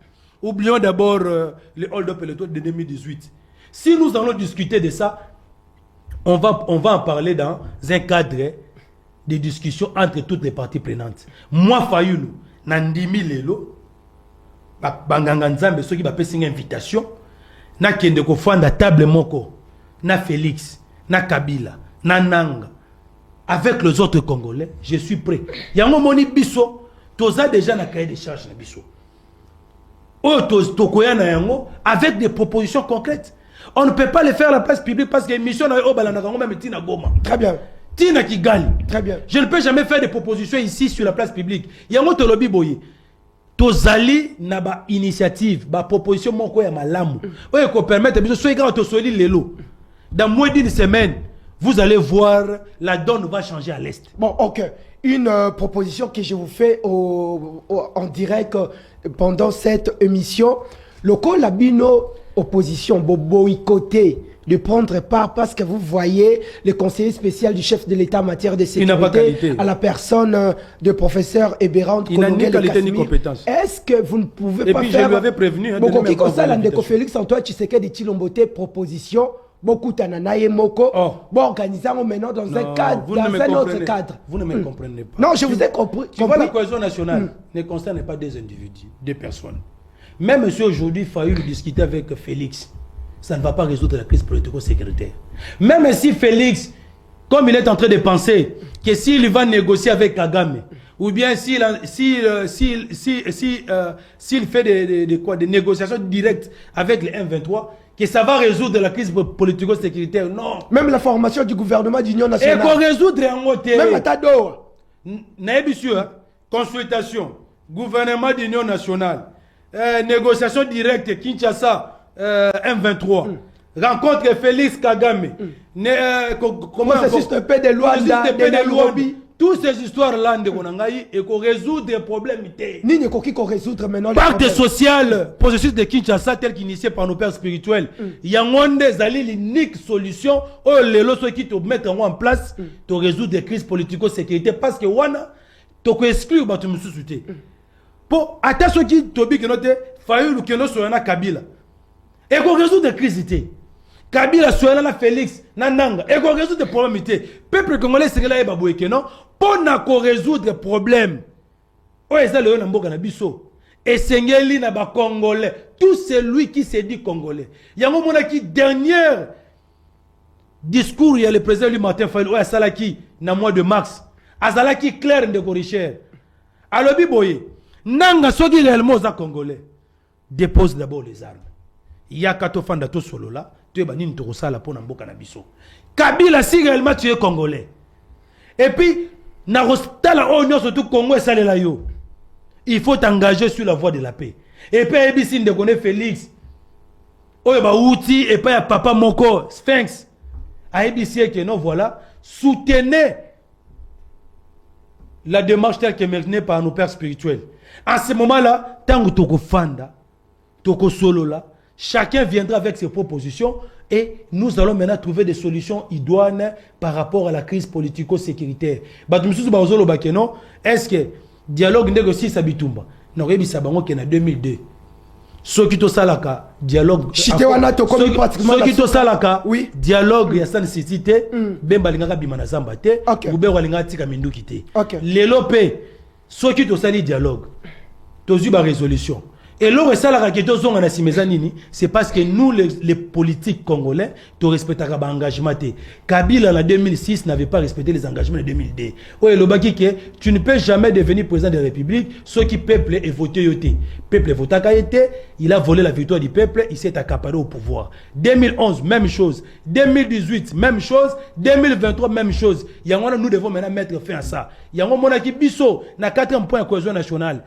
Oublions d'abord le hold-up électoral de 2018. Si nous allons discuter de ça, on va en parler dans un cadre de discussion entre toutes les parties prenantes. Moi Fayoulou, nandimi lelo banganga nzambe ceux qui va passer une invitation na kende ko fanda table moko na Félix na Kabila na Nanga avec les autres Congolais, je suis prêt. Il y a un moment biso, toza déjà na cahier de charge na biso. Avec des propositions concrètes. On ne peut pas les faire à la place publique parce que l'émission na même Tina Goma. Très bien. Tina Kigali. Très bien. Je ne peux jamais faire des propositions ici sur la place publique. Il y a un autre lobby boye. Tozali na ba initiative, ba proposition moko ya malamu. Oye ko permettre biso so ega to soli lelo. Dans moins d'une semaine, vous allez voir, la donne va changer à l'est. Bon, ok. Une proposition que je vous fais en direct pendant cette émission. Le Colabino opposition, boycotter de prendre part parce que vous voyez le conseiller spécial du chef de l'État en matière de sécurité à la personne de professeur Eberand. Il n'a ni qualité ni compétence. Est-ce que vous ne pouvez pas faire... Et puis faire... je lui avais prévenu... Beaucoup qui constate l'Andeko Félix Antoine Tshisekedi Tshilombo proposition, beaucoup d'Ananaye Moko, bon, organisant maintenant dans un cadre, dans un autre cadre. Vous ne me comprenez pas. Non, je vous ai compris. Tu vois, la cohésion nationale ne concerne pas des individus, des personnes. Même si aujourd'hui, il fallu discuter avec Félix, ça ne va pas résoudre la crise politico-sécuritaire. Même si Félix, comme il est en train de penser que s'il va négocier avec Kagame, ou bien s'il fait des négociations directes avec les M23, que ça va résoudre la crise politico-sécuritaire, non. Même la formation du gouvernement d'union nationale. Et qu'on résoudre en côté. Même à Tado. Consultation, gouvernement d'union nationale, négociation directe, Kinshasa, M23, rencontre Félix Kagame, processus de paix des lois, toutes ces histoires-là, et qu'on résout des problèmes. Ni qu'on résoudre maintenant. Pacte social, processus de Kinshasa tel qu'initié par nos pères spirituels. Il y a l'unique solution, les lois qui te mettent en place, te résoudre des crises politico-sécurité parce que wana, tu peux exclure, tu me soucier. Pour attention qui tobi que note, faillu que nous soyons Kabila. Et qu'on résout des crises. Kabila soit là Félix, Nananga. Et qu'on résout des problèmes. Peuple congolais c'est là et baboué que non. Pour qu'on résoudre des problèmes. Oh et ça le on mboka na biso. Et sengeli na ba congolais. Tout celui qui se dit congolais. Il y a un moment qui dernier discours il y a le président lui Martin Fayulu oh salaki na mois de mars. Azalaki clair de Goricher. Alors biboye. Nanga soki réellement za congolais. Dépose d'abord les armes. Il y a kato fanda to solo là, tu es banini to sala pour mboka na biso. Kabila si réellement tu es congolais. Et puis na rostala onyo surtout Congo et salela yo. Il faut t'engager sur la voie de la paix. Et puis ebisi de connaît Félix. Oyo ba outi et puis papa moko Sphinx. A ebisi que non voilà, soutenez la démarche telle que menée par nos pères spirituels. En ce moment-là, tant que toko fanda, toko solo là, chacun viendra avec ses propositions et nous allons maintenant trouver des solutions idoines par rapport à la crise politico-sécuritaire. Est-ce que dialogue négocié Sabitumba non rebisa bango que en 2002 ceux qui to salaka dialogue ceux qui to salaka oui dialogue ya san cité bemba lingaka bimana zamba te ube walinga tika minduki te lelo pe ceux qui to sali dialogue tozu ba résolution. Et l'on c'est parce que nous, les politiques congolais, tu respectes l'engagement. Kabila en 2006 n'avait pas respecté les engagements de 2002. Tu ne peux jamais devenir président de la République, ceux qui peuple et voté. Peuple voté, il a volé la victoire du peuple, il s'est accaparé au pouvoir. 2011, même chose. 2018, même chose. 2023, même chose. Nous devons maintenant mettre fin à ça. Il y a un moment qui biso, na 4e point de cohésion nationale.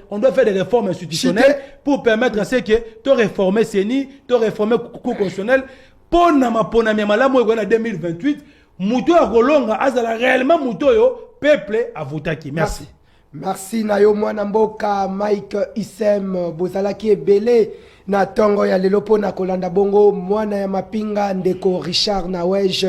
On doit faire des réformes institutionnelles pour permettre à ce que tu réformes CENI, tu réformes Cour constitutionnel. Pour en 2028, Mouto a Rolonga, azala réellement Mouto yo, peuple a voté qui. Merci. Merci Nayo Mwanamboka, Mike Isem, Bozalaki Ebele, na tongo ya lelopo na kolanda bongo, mwana ya mapinga ndeko Richard Nawej.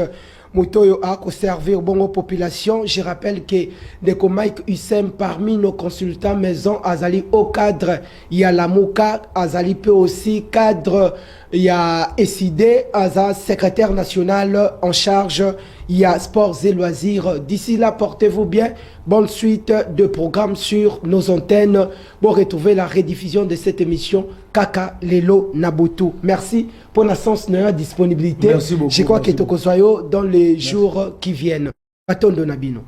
Moutoyo a servir bongo population. Je rappelle que Ndeko Mike Hussein parmi nos consultants maison Azali au cadre, il y a la Mouka, Azali peut aussi cadre, il y a SID, Azal secrétaire national en charge, il y a sports et loisirs. D'ici là, portez-vous bien. Bonne suite de programmes sur nos antennes pour retrouver la rediffusion de cette émission Kaka Lelo Nabutu. Merci pour la disponibilité. Merci beaucoup. Je crois que Tokosoyo dans les jours qui viennent. batondo na bino.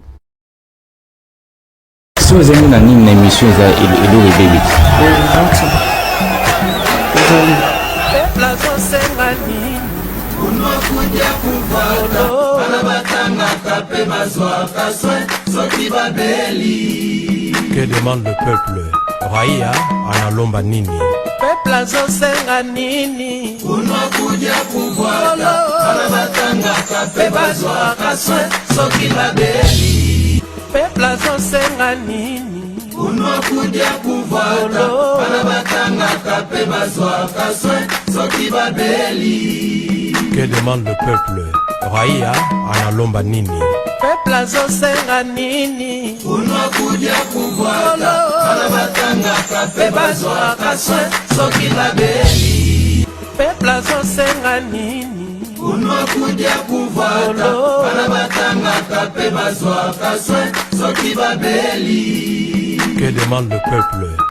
Si vous avez une émission, vous avez le bébé. Que demande le peuple? Raia analomba nini? Peuple azosenga nini? Unakuja kufuata anabatanga kape bazwa kaswe soki babeli. Peuple azosenga nini? Unakuja kufuata anabatanga kape bazwa kaswe soki babeli. Que demande le peuple? Raia analomba nini? Peuple azosenga nini? Unakuja kufuata anabatanga kape bazwa kaswe soki babeli. Peuple azosenga nini? Unakuja kufuata anabatanga kape bazwa kaswe soki babeli. Que demande le peuple?